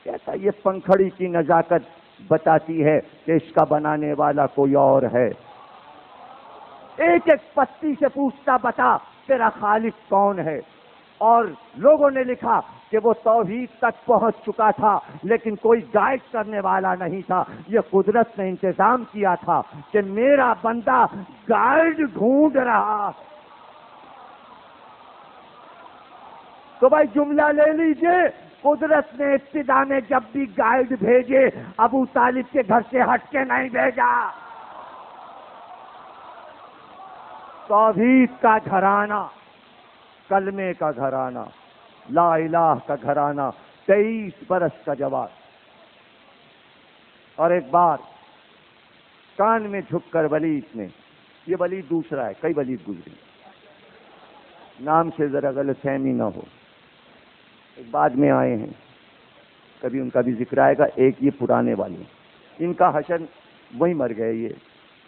کہتا یہ پنکھڑی کی نزاکت بتاتی ہے کہ اس کا بنانے والا کوئی اور ہے۔ ایک ایک پتی سے پوچھتا، بتا تیرا خالق کون ہے؟ اور لوگوں نے لکھا کہ وہ توحید تک پہنچ چکا تھا، لیکن کوئی گائیڈ کرنے والا نہیں تھا۔ یہ قدرت نے انتظام کیا تھا کہ میرا بندہ گائیڈ ڈھونڈ رہا۔ تو بھائی جملہ لے لیجئے، قدرت نے ابتدا میں جب بھی گائیڈ بھیجے، ابو طالب کے گھر سے ہٹ کے نہیں بھیجا۔ توحید کا گھرانہ، کلمے کا گھرانہ، لا الہ کا گھرانہ، 23 برس کا جوان۔ اور ایک بار کان میں جھک کر ولید نے، یہ ولید دوسرا ہے، کئی ولید گزرے، نام سے ذرا غلط فہمی نہ ہو، ایک بعد میں آئے ہیں، کبھی ان کا بھی ذکر آئے گا، ایک یہ پرانے والے، ان کا حشر وہی مر گئے، یہ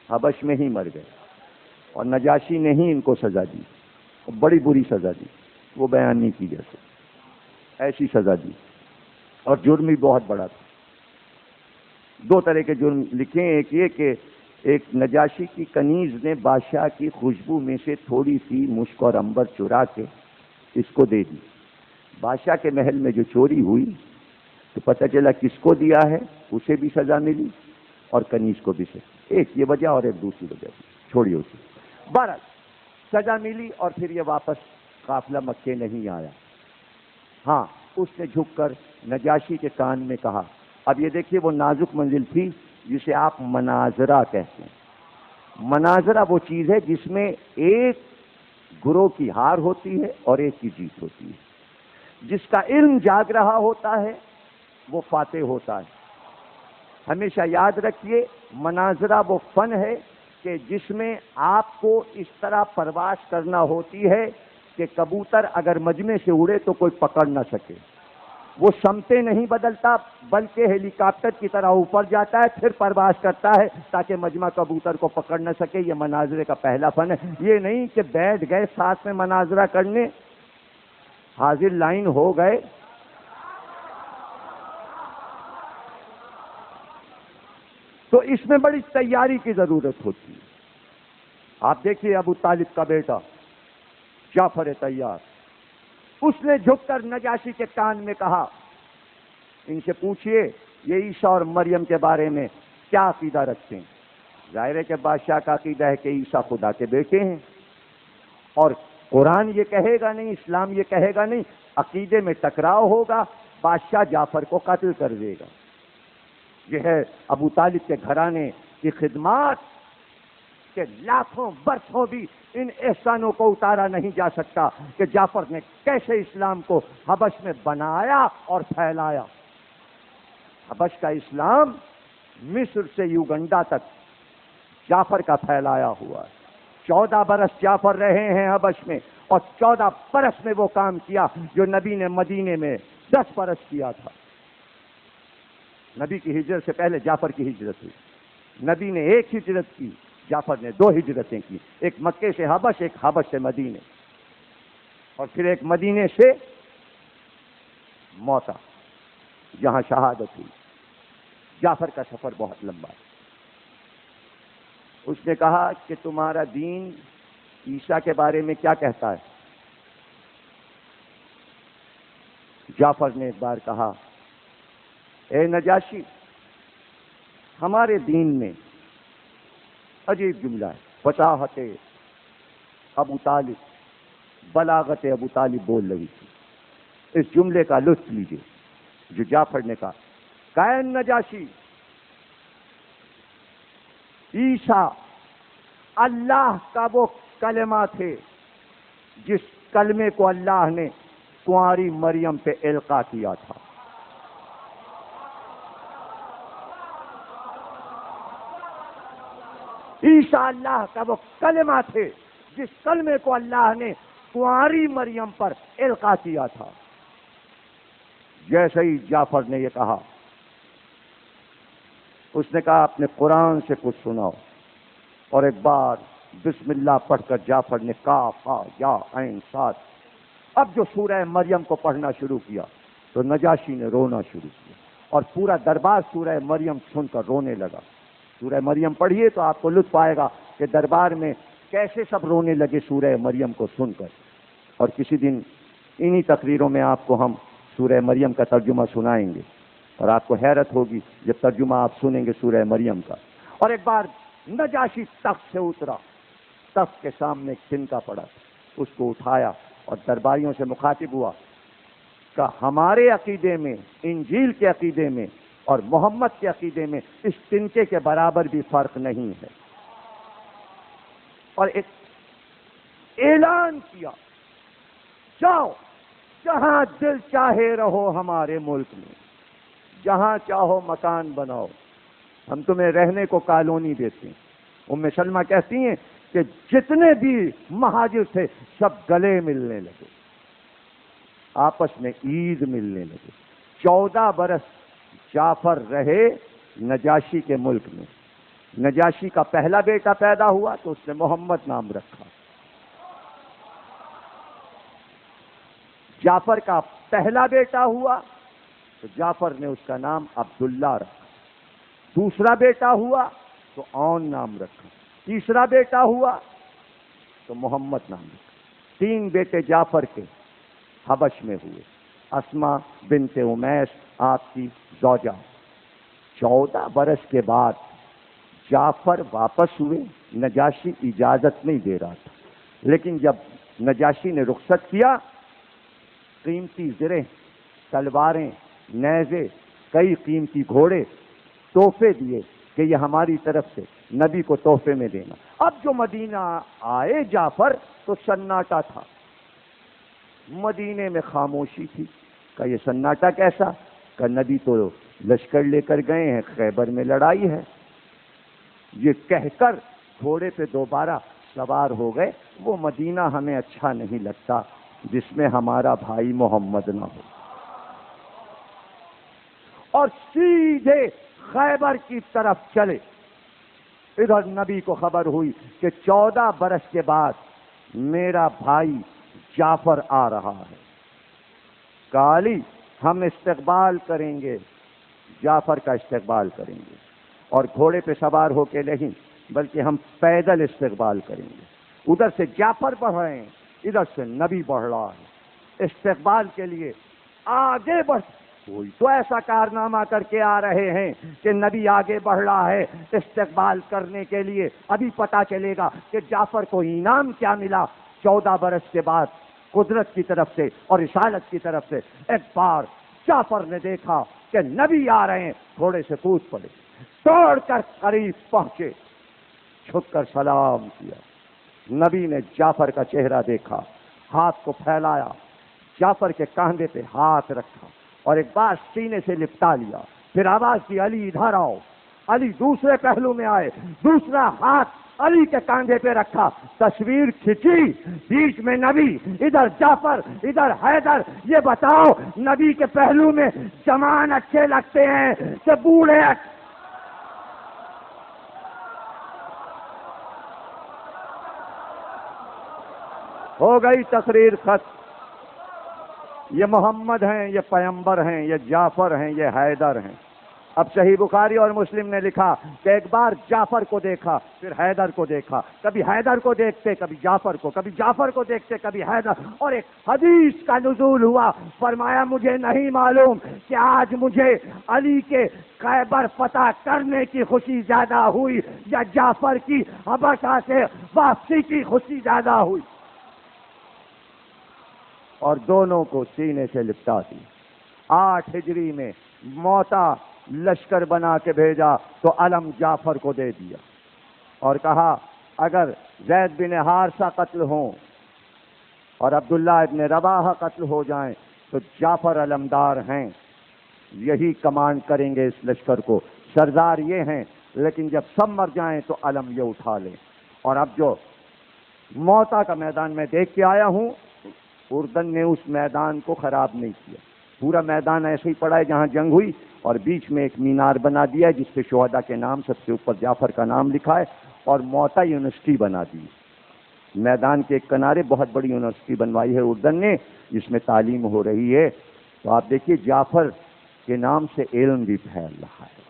حبش میں ہی مر گئے، اور نجاشی نے ہی ان کو سزا دی، بڑی بری سزا دی، وہ بیان نہیں کی جیسے، ایسی سزا دی، اور جرم بھی بہت بڑا تھا۔ 2 طرح کے جرم لکھے ہیں، ایک یہ کہ ایک نجاشی کی کنیز نے بادشاہ کی خوشبو میں سے تھوڑی سی مشک اور عنبر چرا کے اس کو دے دی، بادشاہ کے محل میں جو چوری ہوئی تو پتہ چلا کس کو دیا ہے، اسے بھی سزا ملی اور کنیز کو بھی سزا، ایک یہ وجہ اور ایک دوسری وجہ بھی، چھوڑیے اسے، بہرحال سزا ملی، اور پھر یہ واپس قافلہ مکے نہیں آیا۔ ہاں اس نے جھک کر نجاشی کے کان میں کہا، اب یہ دیکھیے وہ نازک منزل تھی جسے آپ مناظرہ کہتے ہیں۔ مناظرہ وہ چیز ہے جس میں ایک گروہ کی ہار ہوتی ہے اور ایک کی جیت ہوتی ہے، جس کا علم جاگ رہا ہوتا ہے وہ فاتح ہوتا ہے۔ ہمیشہ یاد رکھیے، مناظرہ وہ فن ہے کہ جس میں آپ کو اس طرح پرواز کرنا ہوتی ہے کہ کبوتر اگر مجمع سے اڑے تو کوئی پکڑ نہ سکے، وہ سمتیں نہیں بدلتا بلکہ ہیلی کاپٹر کی طرح اوپر جاتا ہے پھر پرواز کرتا ہے تاکہ مجمع کبوتر کو پکڑ نہ سکے. یہ مناظرے کا پہلا فن ہے. یہ نہیں کہ بیٹھ گئے ساتھ میں مناظرہ کرنے، حاضر لائن ہو گئے. تو اس میں بڑی تیاری کی ضرورت ہوتی ہے. آپ دیکھیے ابو طالب کا بیٹا جعفر طیار، اس نے جھک کر نجاشی کے کان میں کہا، ان سے پوچھئے یہ عیسیٰ اور مریم کے بارے میں کیا عقیدہ رکھتے ہیں. ظاہر ہے کہ بادشاہ کا عقیدہ ہے کہ عیسیٰ خدا کے بیٹے ہیں، اور قرآن یہ کہے گا نہیں، اسلام یہ کہے گا نہیں. عقیدے میں ٹکراؤ ہوگا، بادشاہ جعفر کو قتل کر دے گا. یہ ہے ابو طالب کے گھرانے کی خدمات کہ لاکھوں برسوں بھی ان احسانوں کو اتارا نہیں جا سکتا کہ جعفر نے کیسے اسلام کو حبش میں بنایا اور پھیلایا. حبش کا اسلام مصر سے یوگنڈا تک جعفر کا پھیلایا ہوا ہے. 14 برس جعفر رہے ہیں حبش میں، اور 14 برس میں وہ کام کیا جو نبی نے مدینے میں 10 برس کیا تھا. نبی کی ہجرت سے پہلے جعفر کی ہجرت ہوئی. نبی نے 1 ہجرت کی، جعفر نے 2 ہجرتیں کی، ایک مکے سے حبش، ایک حبش سے مدینے، اور پھر ایک مدینے سے موتا جہاں شہادت ہوئی. جعفر کا سفر بہت لمبا ہے. اس نے کہا کہ تمہارا دین عیسیٰ کے بارے میں کیا کہتا ہے؟ جعفر نے ایک بار کہا، اے نجاشی، ہمارے دین میں عجیب جملہ ہے، فصاحت ابو طالب، بلاغت ابو طالب بول رہی تھی. اس جملے کا لطف لیجیے جو جعفر نے کہا، کائن نجاشی، عیسیٰ اللہ کا وہ کلمہ تھے جس کلمے کو اللہ نے کنواری مریم پہ القا کیا تھا. عیسیٰ اللہ کا وہ کلمہ تھے جس کلمے کو اللہ نے کنواری مریم پر القا کیا تھا. جیسے ہی جعفر نے یہ کہا، اس نے کہا اپنے قرآن سے کچھ سناؤ، اور ایک بار بسم اللہ پڑھ کر جعفر نے کاف ہا یا عین صاد، اب جو سورہ مریم کو پڑھنا شروع کیا تو نجاشی نے رونا شروع کیا، اور پورا دربار سورہ مریم سن کر رونے لگا. سورہ مریم پڑھیے تو آپ کو لطف آئے گا کہ دربار میں کیسے سب رونے لگے سورہ مریم کو سن کر. اور کسی دن انہی تقریروں میں آپ کو ہم سورہ مریم کا ترجمہ سنائیں گے، اور آپ کو حیرت ہوگی جب ترجمہ آپ سنیں گے سورہ مریم کا. اور ایک بار نجاشی تخت سے اترا، تخت کے سامنے ایک تنکا پڑا، اس کو اٹھایا اور درباریوں سے مخاطب ہوا کہ ہمارے عقیدے میں، انجیل کے عقیدے میں اور محمد کے عقیدے میں اس تنکے کے برابر بھی فرق نہیں ہے. اور ایک اعلان کیا، جاؤ جہاں دل چاہے رہو ہمارے ملک میں، جہاں چاہو مکان بناؤ، ہم تمہیں رہنے کو کالونی دیتے ہیں. ام سلمہ کہتی ہیں کہ جتنے بھی مہاجر تھے سب گلے ملنے لگے، آپس میں عید ملنے لگے. 14 برس جعفر رہے نجاشی کے ملک میں. نجاشی کا پہلا بیٹا پیدا ہوا تو اس نے محمد نام رکھا. جعفر کا پہلا بیٹا ہوا تو جعفر نے اس کا نام عبداللہ رکھا. دوسرا بیٹا ہوا تو اون نام رکھا. تیسرا بیٹا ہوا تو محمد نام رکھا. 3 بیٹے جعفر کے حبش میں ہوئے. اسما بنت امیس آپ کی زوجہ. 14 برس کے بعد جعفر واپس ہوئے. نجاشی اجازت نہیں دے رہا تھا، لیکن جب نجاشی نے رخصت کیا، قیمتی زریں، تلواریں، نیزے، کئی قیمتی گھوڑے تحفے دیے کہ یہ ہماری طرف سے نبی کو تحفے میں دینا. اب جو مدینہ آئے جعفر تو سناٹا تھا، مدینے میں خاموشی تھی. کہ یہ سناٹا کیسا؟ کہ نبی تو لشکر لے کر گئے ہیں، خیبر میں لڑائی ہے. یہ کہہ کر گھوڑے پہ دوبارہ سوار ہو گئے. وہ مدینہ ہمیں اچھا نہیں لگتا جس میں ہمارا بھائی محمد نہ ہو. اور سیدھے خیبر کی طرف چلے۔ ادھر نبی کو خبر ہوئی کہ 14 برس کے بعد میرا بھائی جعفر آ رہا ہے۔ کہا علی ہم استقبال کریں گے، جعفر کا استقبال کریں گے، اور گھوڑے پہ سوار ہو کے نہیں بلکہ ہم پیدل استقبال کریں گے۔ ادھر سے جعفر بڑھ رہے ہیں، ادھر سے نبی بڑھ رہا ہے، استقبال کے لیے آگے بڑھ۔ کوئی تو ایسا کارنامہ کر کے آ رہے ہیں کہ نبی آگے بڑھ رہا ہے استقبال کرنے کے لیے۔ ابھی پتا چلے گا کہ جعفر کو انعام کیا ملا۔ 14 برس کے بعد قدرت کی طرف سے اور رسالت کی طرف سے ایک بار جعفر نے دیکھا کہ نبی آ رہے ہیں، گھوڑے سے کود پڑے، دوڑ کر قریب پہنچے، جھک کر سلام کیا۔ نبی نے جعفر کا چہرہ دیکھا، ہاتھ کو پھیلایا، جعفر کے کاندھے پہ ہاتھ رکھا اور ایک بار سینے سے لپٹا لیا، پھر آواز کی علی ادھر آؤ۔ علی دوسرے پہلو میں آئے، دوسرا ہاتھ علی کے کاندھے پہ رکھا، تصویر کھینچی، بیچ میں نبی، ادھر جعفر، ادھر حیدر۔ یہ بتاؤ نبی کے پہلو میں جوان اچھے لگتے ہیں کہ بوڑھے؟ ہو گئی تقریر ختم۔ یہ محمد ہیں، یہ پیمبر ہیں، یہ جعفر ہیں، یہ حیدر ہیں۔ اب صحیح بخاری اور مسلم نے لکھا کہ ایک بار جعفر کو دیکھا، پھر حیدر کو دیکھا، کبھی حیدر کو دیکھتے کبھی جعفر کو، کبھی جعفر کو دیکھتے کبھی حیدر، اور ایک حدیث کا نزول ہوا۔ فرمایا مجھے نہیں معلوم کہ آج مجھے علی کے خیبر فتح کرنے کی خوشی زیادہ ہوئی یا جعفر کی حبشہ سے واپسی کی خوشی زیادہ ہوئی، اور دونوں کو سینے سے لپٹا دی۔ 8 ہجری میں موتا لشکر بنا کے بھیجا تو علم جعفر کو دے دیا اور کہا اگر زید بن حارثہ قتل ہوں اور عبداللہ ابن رواحہ قتل ہو جائیں تو جعفر علمدار ہیں، یہی کمانڈ کریں گے اس لشکر کو، سردار یہ ہیں، لیکن جب سب مر جائیں تو علم یہ اٹھا لیں۔ اور اب جو موتا کا میدان میں دیکھ کے آیا ہوں، اردن نے اس میدان کو خراب نہیں کیا، پورا میدان ایسے ہی پڑا ہے جہاں جنگ ہوئی، اور بیچ میں ایک مینار بنا دیا ہے جس پہ شہداء کے نام، سب سے اوپر جعفر کا نام لکھا ہے، اور موتا یونیورسٹی بنا دی۔ میدان کے ایک کنارے بہت بڑی یونیورسٹی بنوائی ہے اردن نے، جس میں تعلیم ہو رہی ہے۔ تو آپ دیکھیے جعفر کے نام سے علم بھی پھیل رہا ہے،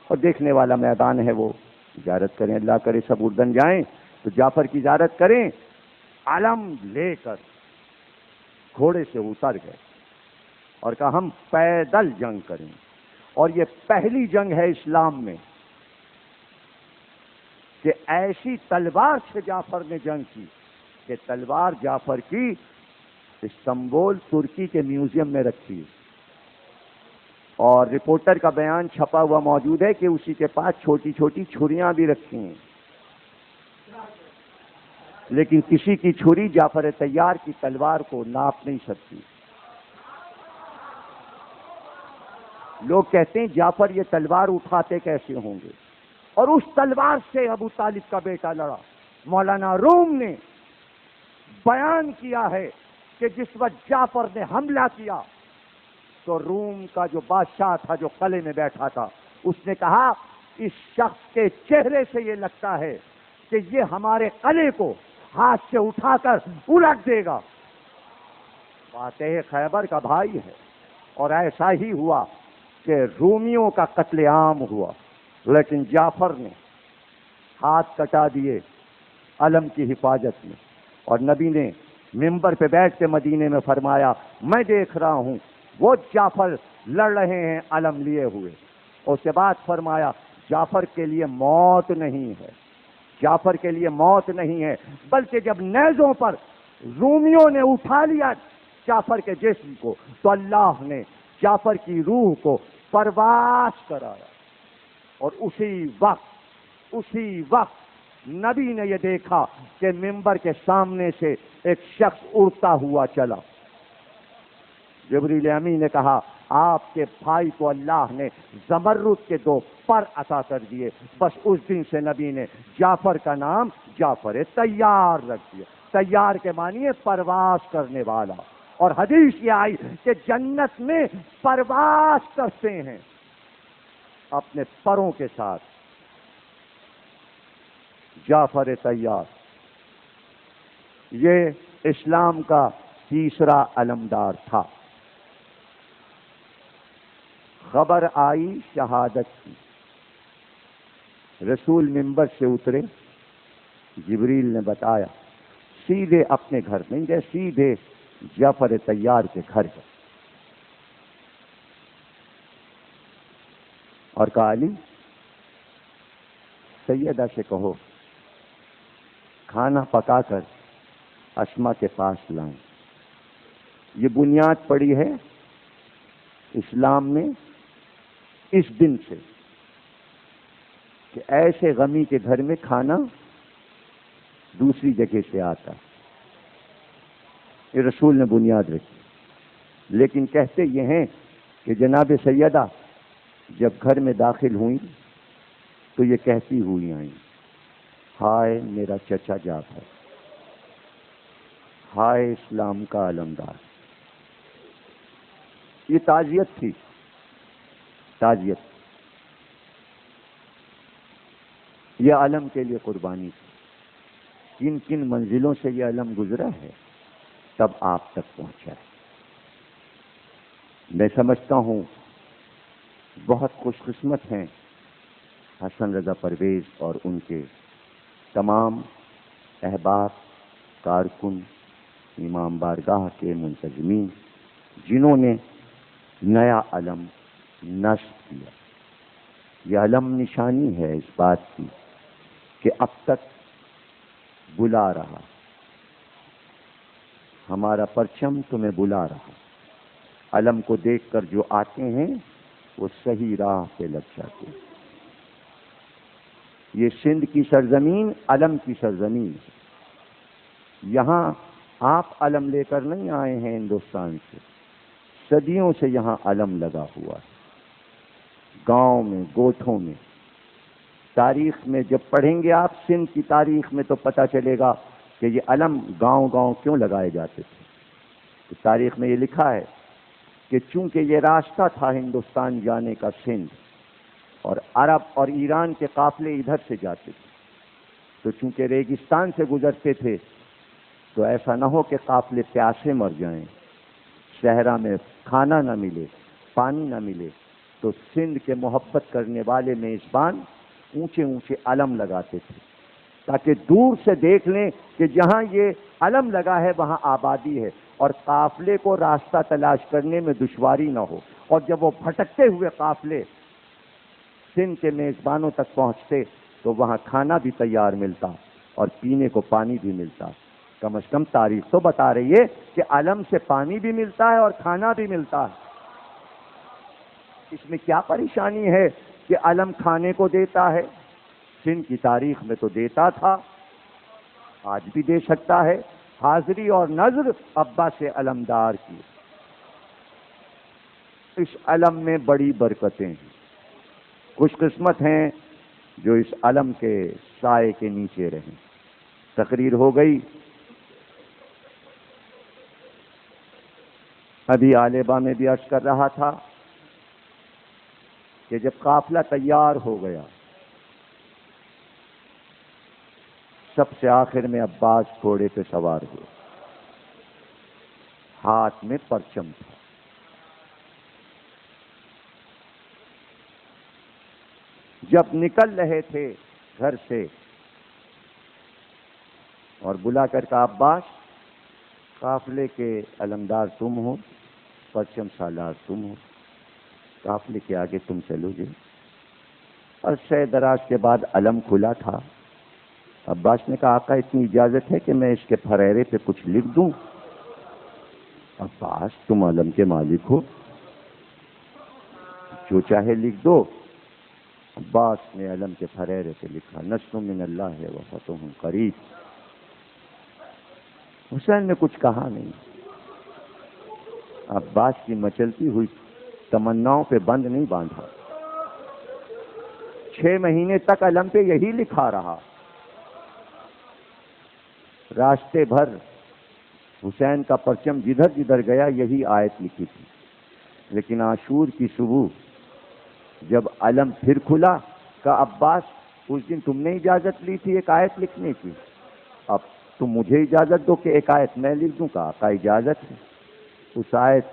اور دیکھنے والا میدان ہے، وہ زیارت کریں، اللہ کرے سب اردن جائیں تو جعفر کی زیارت کریں۔ علم لے کر گھوڑے سے اتر گئے اور کہا ہم پیدل جنگ کریں، اور یہ پہلی جنگ ہے اسلام میں کہ ایسی تلوار سے جعفر نے جنگ کی کہ تلوار جعفر کی استنبول ترکی کے میوزیم میں رکھی ہے، اور رپورٹر کا بیان چھپا ہوا موجود ہے کہ اسی کے پاس چھوٹی چھوٹی چھریاں بھی رکھی ہیں، لیکن کسی کی چھری جعفر طیار کی تلوار کو ناپ نہیں سکتی۔ لوگ کہتے ہیں جعفر یہ تلوار اٹھاتے کیسے ہوں گے، اور اس تلوار سے ابو طالب کا بیٹا لڑا۔ مولانا روم نے بیان کیا ہے کہ جس وقت جعفر نے حملہ کیا تو روم کا جو بادشاہ تھا جو قلعے میں بیٹھا تھا، اس نے کہا اس شخص کے چہرے سے یہ لگتا ہے کہ یہ ہمارے قلعے کو ہاتھ سے اٹھا کر الٹ دے گا۔ فاتح خیبر کا بھائی ہے، اور ایسا ہی ہوا کہ رومیوں کا قتل عام ہوا، لیکن جعفر نے ہاتھ کٹا دیے علم کی حفاظت میں، اور نبی نے ممبر پہ بیٹھ کے مدینے میں فرمایا میں دیکھ رہا ہوں وہ جعفر لڑ رہے ہیں علم لیے ہوئے۔ اور اس کے بعد فرمایا جعفر کے لیے موت نہیں ہے، جعفر کے لیے موت نہیں ہے، بلکہ جب نیزوں پر رومیوں نے اٹھا لیا جعفر کے جسم کو تو اللہ نے جعفر کی روح کو پرواز کرایا، اور اسی وقت نبی نے یہ دیکھا کہ ممبر کے سامنے سے ایک شخص اڑتا ہوا چلا۔ جبریل امین نے کہا آپ کے بھائی کو اللہ نے زمرد کے 2 پر عطا کر دیے۔ بس اس دن سے نبی نے جعفر کا نام جعفر طیار رکھ دیا۔ طیار کے معنی ہے پرواز کرنے والا، اور حدیث یہ آئی کہ جنت میں پرواز کرتے ہیں اپنے پروں کے ساتھ. جعفر طیار یہ اسلام کا تیسرا علمدار تھا. خبر آئی شہادت کی، رسول منبر سے اترے، جبریل نے بتایا، سیدھے اپنے گھر نہیں گئے، سیدھے جعفر طیار کے گھر گئے اور کہا علی سیدہ سے کہو کھانا پکا کر اسما کے پاس لائیں. یہ بنیاد پڑی ہے اسلام میں اس دن سے کہ ایسے غمی کے گھر میں کھانا دوسری جگہ سے آتا. یہ رسول نے بنیاد رکھی. لیکن کہتے یہ ہیں کہ جناب سیدہ جب گھر میں داخل ہوئیں تو یہ کہتی ہوئی آئیں، ہائے میرا چچا جعفر، ہائے اسلام کا علمدار. یہ تعزیت تھی، تعزیت. یہ علم کے لیے قربانی تھی. کن کن منزلوں سے یہ علم گزرا ہے تب آپ تک پہنچا ہے. میں سمجھتا ہوں بہت خوش قسمت ہیں حسن رضا پرویز اور ان کے تمام احباب، کارکن، امام بارگاہ کے منتظمین جنہوں نے نیا علم نصب کیا. یہ علم نشانی ہے اس بات کی کہ اب تک بلا رہا، ہمارا پرچم تمہیں بلا رہا. علم کو دیکھ کر جو آتے ہیں وہ صحیح راہ پہ لگ جاتے ہیں. یہ سندھ کی سرزمین علم کی سرزمین ہے. یہاں آپ علم لے کر نہیں آئے ہیں ہندوستان سے، صدیوں سے یہاں علم لگا ہوا ہے. گاؤں میں، گوٹھوں میں. تاریخ میں جب پڑھیں گے آپ سندھ کی تاریخ میں تو پتہ چلے گا کہ یہ علم گاؤں گاؤں کیوں لگائے جاتے تھے. تو تاریخ میں یہ لکھا ہے کہ چونکہ یہ راستہ تھا ہندوستان جانے کا سندھ، اور عرب اور ایران کے قافلے ادھر سے جاتے تھے، تو چونکہ ریگستان سے گزرتے تھے تو ایسا نہ ہو کہ قافلے پیاسے مر جائیں، صحرا میں کھانا نہ ملے، پانی نہ ملے. تو سندھ کے محبت کرنے والے میزبان اونچے اونچے علم لگاتے تھے تاکہ دور سے دیکھ لیں کہ جہاں یہ علم لگا ہے وہاں آبادی ہے، اور قافلے کو راستہ تلاش کرنے میں دشواری نہ ہو. اور جب وہ بھٹکتے ہوئے قافلے سندھ کے میزبانوں تک پہنچتے تو وہاں کھانا بھی تیار ملتا اور پینے کو پانی بھی ملتا. کم از کم تاریخ تو بتا رہی ہے کہ علم سے پانی بھی ملتا ہے اور کھانا بھی ملتا ہے. اس میں کیا پریشانی ہے کہ علم کھانے کو دیتا ہے؟ سندھ کی تاریخ میں تو دیتا تھا، آج بھی دے سکتا ہے. حاضری اور نظر ابا سے علمدار کی. اس علم میں بڑی برکتیں ہیں. خوش قسمت ہیں جو اس علم کے سائے کے نیچے رہیں. تقریر ہو گئی. ابھی آلیبا میں بھی عرض کر رہا تھا کہ جب قافلہ تیار ہو گیا سب سے آخر میں عباس گھوڑے پہ سوار ہوئے، ہاتھ میں پرچم تھا. جب نکل رہے تھے گھر سے اور بلا کر کہا عباس قافلے کے علمدار تم ہو، پرچم سالار تم ہو، قافلے کے آگے تم چلو گے. اور عرصہ دراز کے بعد علم کھلا تھا. عباس نے کہا آقا اتنی اجازت ہے کہ میں اس کے پھریرے پہ کچھ لکھ دوں؟ عباس تم علم کے مالک ہو، جو چاہے لکھ دو. عباس نے علم کے پھریرے پہ لکھا نصر من اللہ و فتح قریب. حسین نے کچھ کہا نہیں. عباس کی مچلتی ہوئی تمناؤں پہ بند نہیں باندھا. 6 مہینے تک علم پہ یہی لکھا رہا. راستے بھر حسین کا پرچم جدھر جدھر گیا یہی آیت لکھی تھی. لیکن عاشور کی صبح جب علم پھر کھلا کہ عباس اس دن تم نے اجازت لی تھی ایک آیت لکھنے کی, اب تم مجھے اجازت دو کہ ایک آیت میں لکھ دوں. کا آقا اجازت ہے. اس آیت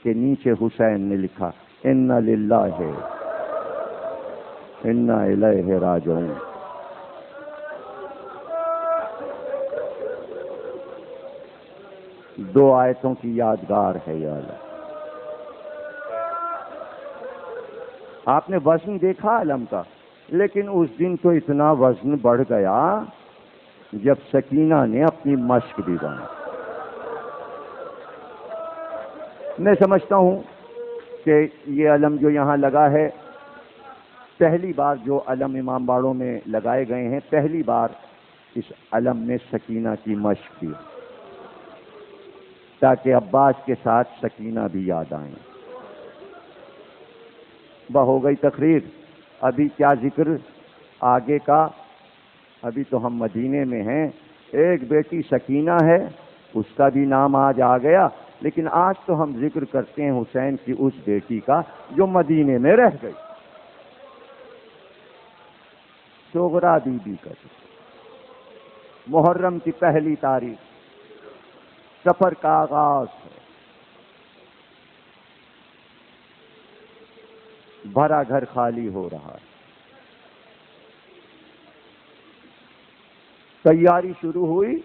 کے نیچے حسین نے لکھا انا للہ انا الیہ راجعون. دو آیتوں کی یادگار ہے یا اللہ. آپ نے وزن دیکھا علم کا, لیکن اس دن تو اتنا وزن بڑھ گیا جب سکینہ نے اپنی مشق بھی بنا. میں سمجھتا ہوں کہ یہ علم جو یہاں لگا ہے, پہلی بار جو علم امام باڑوں میں لگائے گئے ہیں, پہلی بار اس علم میں سکینہ کی مشق کی, تاکہ عباس کے ساتھ سکینہ بھی یاد آئیں. ہو گئی تقریر. ابھی کیا ذکر آگے کا, ابھی تو ہم مدینے میں ہیں. ایک بیٹی سکینہ ہے, اس کا بھی نام آج آ گیا, لیکن آج تو ہم ذکر کرتے ہیں حسین کی اس بیٹی کا جو مدینے میں رہ گئی, صغرا بی بی کا. محرم کی پہلی تاریخ سفر کا آغاز ہے. بھرا گھر خالی ہو رہا ہے. تیاری شروع ہوئی,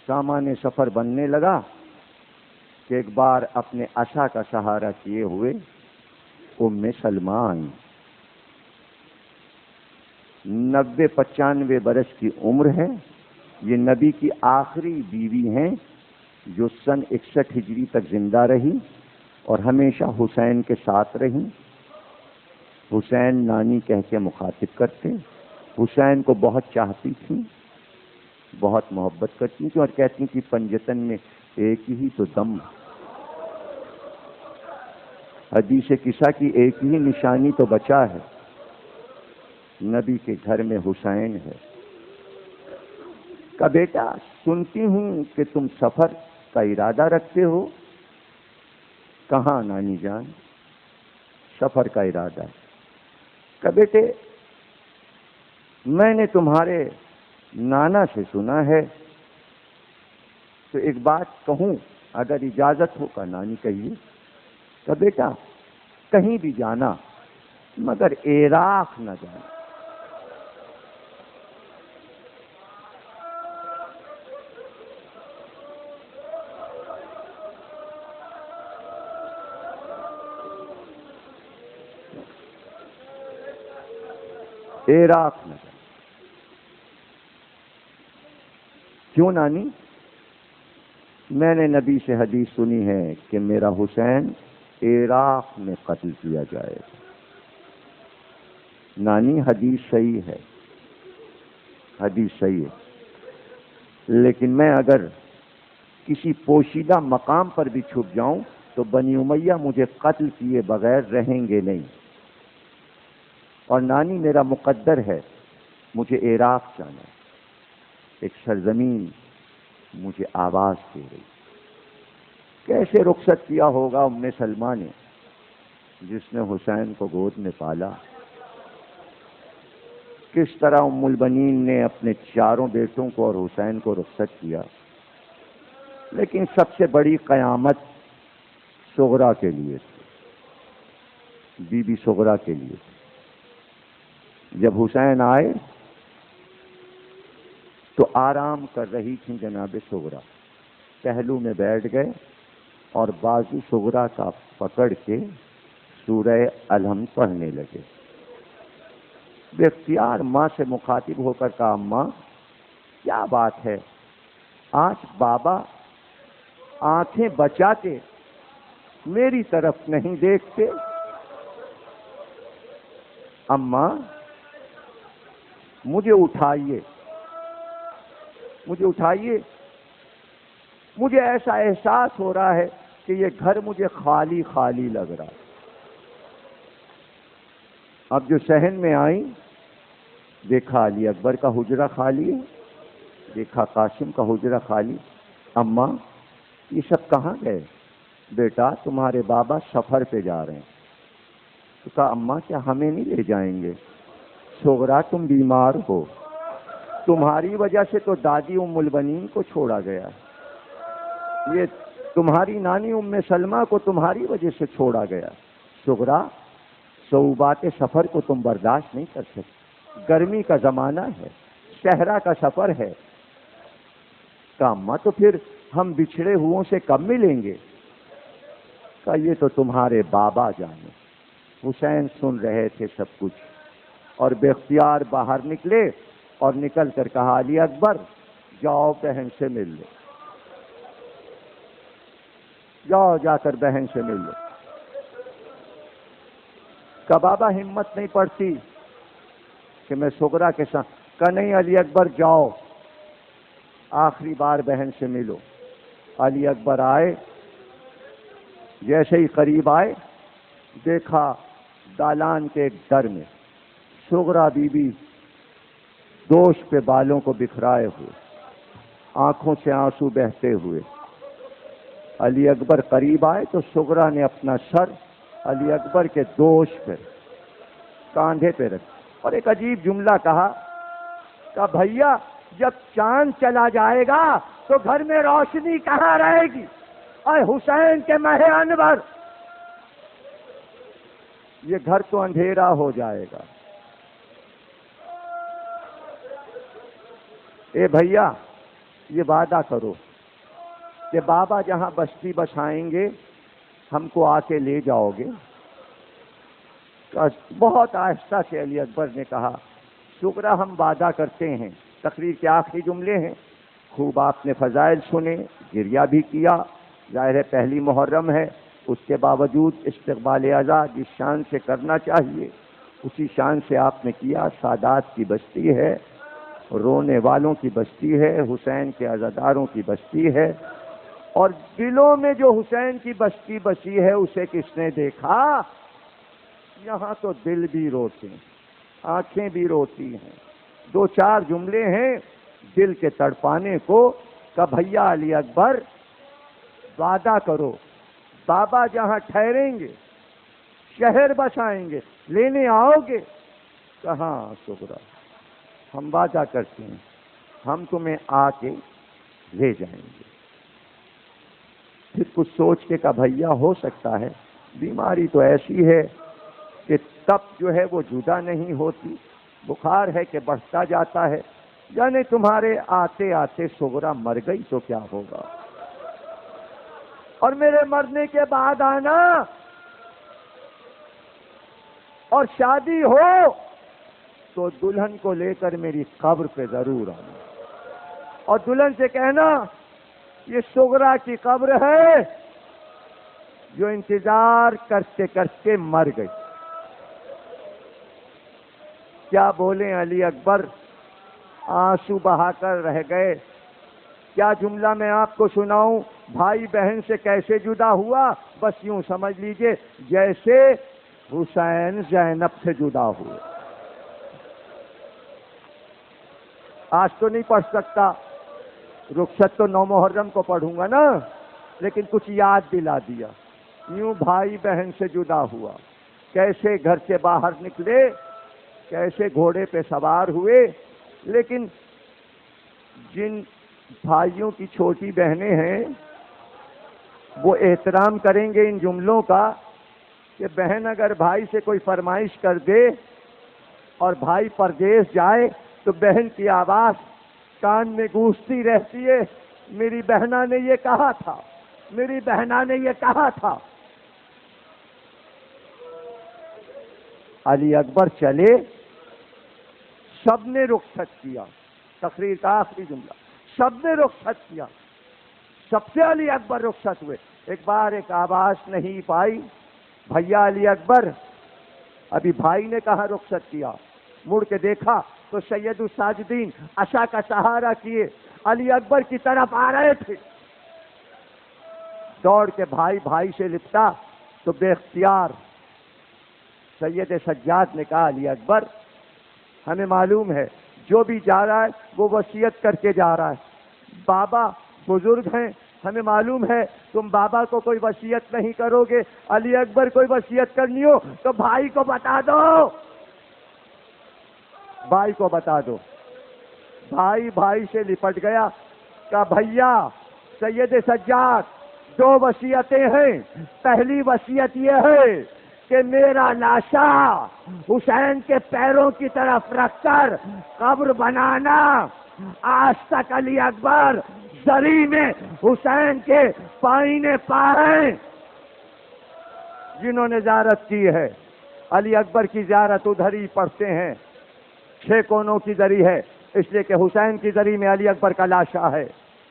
سامان سفر بننے لگا کہ ایک بار اپنے عصا کا سہارا کیے ہوئے ام سلمہ آئیں. 90-95 برس کی عمر ہے. یہ نبی کی آخری بیوی ہیں جو سن 61 ہجری تک زندہ رہی اور ہمیشہ حسین کے ساتھ رہی. حسین نانی کہہ کے مخاطب کرتے. حسین کو بہت چاہتی تھیں, بہت محبت کرتی تھیں, اور کہتی کہ پنجتن میں ایک ہی تو دم. حدیث قصہ کی ایک ہی نشانی تو بچا ہے, نبی کے گھر میں حسین ہے. کہ بیٹا سنتی ہوں کہ تم سفر کا ارادہ رکھتے ہو. کہاں نانی جان, سفر کا ارادہ ہے. کہ بیٹے میں نے تمہارے نانا سے سنا ہے, تو ایک بات کہوں اگر اجازت ہو. کا نانی کہیے. کہ بیٹا کہیں بھی جانا مگر عراق نہ جانا. عراق نہ جانا. کیوں نانی؟ میں نے نبی سے حدیث سنی ہے کہ میرا حسین عراق میں قتل کیا جائے. نانی حدیث صحیح ہے, حدیث صحیح ہے, لیکن میں اگر کسی پوشیدہ مقام پر بھی چھپ جاؤں تو بنی امیہ مجھے قتل کیے بغیر رہیں گے نہیں. اور نانی میرا مقدر ہے, مجھے عراق جانا ہے. ایک سرزمین مجھے آواز دے رہی. کیسے رخصت کیا ہوگا ام سلمہ نے, جس نے حسین کو گود میں پالا. کس طرح ام البنین نے اپنے چاروں بیٹوں کو اور حسین کو رخصت کیا. لیکن سب سے بڑی قیامت صغرا کے لیے تھی, بی بی صغرا کے لیے تھی. جب حسین آئے تو آرام کر رہی تھیں جناب صغرا. پہلو میں بیٹھ گئے اور بازو صغرا کا پکڑ کے سورہ الحمد پڑھنے لگے. بے اختیار ماں سے مخاطب ہو کر کہا, اماں کیا بات ہے, آج بابا آنکھیں بچاتے میری طرف نہیں دیکھتے. اماں مجھے اٹھائیے, مجھے اٹھائیے. مجھے ایسا احساس ہو رہا ہے کہ یہ گھر مجھے خالی خالی لگ رہا ہے. اب جو صحن میں آئیں دیکھا علی اکبر کا حجرہ خالی ہے, دیکھا قاسم کا حجرہ خالی. اماں یہ سب کہاں گئے؟ بیٹا تمہارے بابا سفر پہ جا رہے ہیں. تو کہا اماں کیا ہمیں نہیں لے جائیں گے؟ صغرا تم بیمار ہو، تمہاری وجہ سے تو دادی ام البنین کو چھوڑا گیا، یہ تمہاری نانی ام سلمہ کو تمہاری وجہ سے چھوڑا گیا. صغرا صعوبات سفر کو تم برداشت نہیں کر سکتے، گرمی کا زمانہ ہے، صحرا کا سفر ہے. کہا اماں تو پھر ہم بچھڑے ہوئوں سے کب ملیں گے؟ کہا یہ تو تمہارے بابا جانے. حسین سن رہے تھے سب کچھ اور بے اختیار باہر نکلے اور نکل کر کہا علی اکبر جاؤ بہن سے مل لو، جاؤ جا کر بہن سے مل لو. کہ بابا ہمت نہیں پڑتی کہ میں صغرا کے ساتھ. کہ نہیں علی اکبر جاؤ، آخری بار بہن سے ملو. علی اکبر آئے، جیسے ہی قریب آئے دیکھا دالان کے ایک در میں صغرا بی بی دوش پہ بالوں کو بکھرائے ہوئے، آنکھوں سے آنسو بہتے ہوئے. علی اکبر قریب آئے تو صغرا نے اپنا سر علی اکبر کے دوش پہ کاندھے پہ رکھ اور ایک عجیب جملہ کہا کہ بھیا جب چاند چلا جائے گا تو گھر میں روشنی کہاں رہے گی؟ اے حسین کے ماہ انور، یہ گھر تو اندھیرا ہو جائے گا. اے بھیا یہ وعدہ کرو کہ بابا جہاں بستی بسائیں گے ہم کو آ کے لے جاؤ گے. بہت آہستہ سے علی اکبر نے کہا صغرا ہم وعدہ کرتے ہیں. تقریر کے آخری جملے ہیں. خوب آپ نے فضائل سنے، گریہ بھی کیا. ظاہر ہے پہلی محرم ہے، اس کے باوجود استقبال عزا جس شان سے کرنا چاہیے اسی شان سے آپ نے کیا. سادات کی بستی ہے، رونے والوں کی بستی ہے، حسین کے عزاداروں کی بستی ہے. اور دلوں میں جو حسین کی بستی بسی ہے اسے کس نے دیکھا؟ یہاں تو دل بھی روتے ہیں، آنکھیں بھی روتی ہیں. دو چار جملے ہیں دل کے تڑپانے کو کہ بھیا علی اکبر وعدہ کرو بابا جہاں ٹھہریں گے شہر بسائیں گے لینے آؤ گے؟ کہاں صغرا ہم وعدہ کرتے ہیں ہم تمہیں آ کے لے جائیں گے. پھر کچھ سوچ کے کہ بھیا ہو سکتا ہے بیماری تو ایسی ہے کہ تب جو ہے وہ جدا نہیں ہوتی، بخار ہے کہ بڑھتا جاتا ہے، یعنی تمہارے آتے آتے صغرا مر گئی تو کیا ہوگا، اور میرے مرنے کے بعد آنا اور شادی ہو تو دلہن کو لے کر میری قبر پہ ضرور آنا اور دلہن سے کہنا یہ صغرا کی قبر ہے جو انتظار کرتے کرتے مر گئی. کیا بولیں علی اکبر، آنسو بہا کر رہ گئے. کیا جملہ میں آپ کو سناؤں؟ بھائی بہن سے کیسے جدا ہوا؟ بس یوں سمجھ لیجئے جیسے حسین زینب سے جدا ہوئے. آج تو نہیں پڑھ سکتا، رخصت تو 9 محرم کو پڑھوں گا نا، لیکن کچھ یاد دلا دیا. یوں بھائی بہن سے جدا ہوا، کیسے گھر سے باہر نکلے، کیسے گھوڑے پہ سوار ہوئے. لیکن جن بھائیوں کی چھوٹی بہنیں ہیں وہ احترام کریں گے ان جملوں کا کہ بہن اگر بھائی سے کوئی فرمائش کر دے اور بھائی پردیس جائے تو بہن کی آواز کان میں گونجتی رہتی ہے، میری بہنا نے یہ کہا تھا، میری بہنا نے یہ کہا تھا. علی اکبر چلے، سب نے رخصت کیا. تقریر کا آخری جملہ، سب نے رخصت کیا، سب سے علی اکبر رخصت ہوئے. ایک بار ایک آواز نہیں پائی، بھیا علی اکبر. ابھی بھائی نے کہا رخصت کیا، مڑ کے دیکھا تو سید الساجدین عصا کا سہارا کیے علی اکبر کی طرف آ رہے تھے. دوڑ کے بھائی سے لپٹا تو بے اختیار سید سجاد نے کہا علی اکبر ہمیں معلوم ہے جو بھی جا رہا ہے وہ وصیت کر کے جا رہا ہے۔ بابا بزرگ ہیں، ہمیں معلوم ہے تم بابا کو کوئی وصیت نہیں کرو گے، علی اکبر کوئی وصیت کرنی ہو تو بھائی کو بتا دو، بھائی کو بتا دو۔ بھائی سے لپٹ گیا، کہا بھیا سید سجاد دو وصیتیں ہیں، پہلی وصیت یہ ہے کہ میرا لاشا حسین کے پیروں کی طرف رکھ کر قبر بنانا، آج تک علی اکبر زری میں حسین کے پائینے پائے جنہوں نے زیارت کی ہے۔ علی اکبر کی زیارت ادھر ہی پڑھتے ہیں، 6 کونوں کی زری ہے، اس لیے کہ حسین کی زری میں علی اکبر کا لاشا ہے،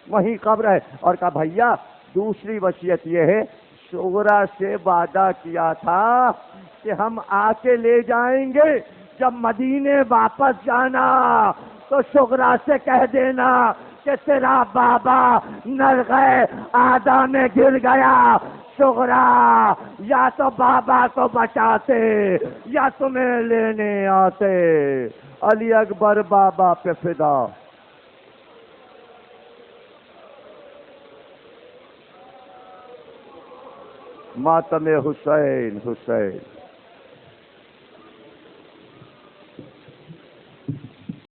وہیں قبر ہے۔ اور کہا بھیا دوسری وصیت یہ ہے، شغرا سے وعدہ کیا تھا کہ ہم آ کے لے جائیں گے، جب مدینے واپس جانا تو شغرا سے کہہ دینا کہ تیرا بابا نرغے آدھا میں گر گیا، شغرا یا تو بابا کو بچاتے یا تمہیں لینے آتے۔ علی اکبر بابا پہ فدا۔ ماتم حسین حسین۔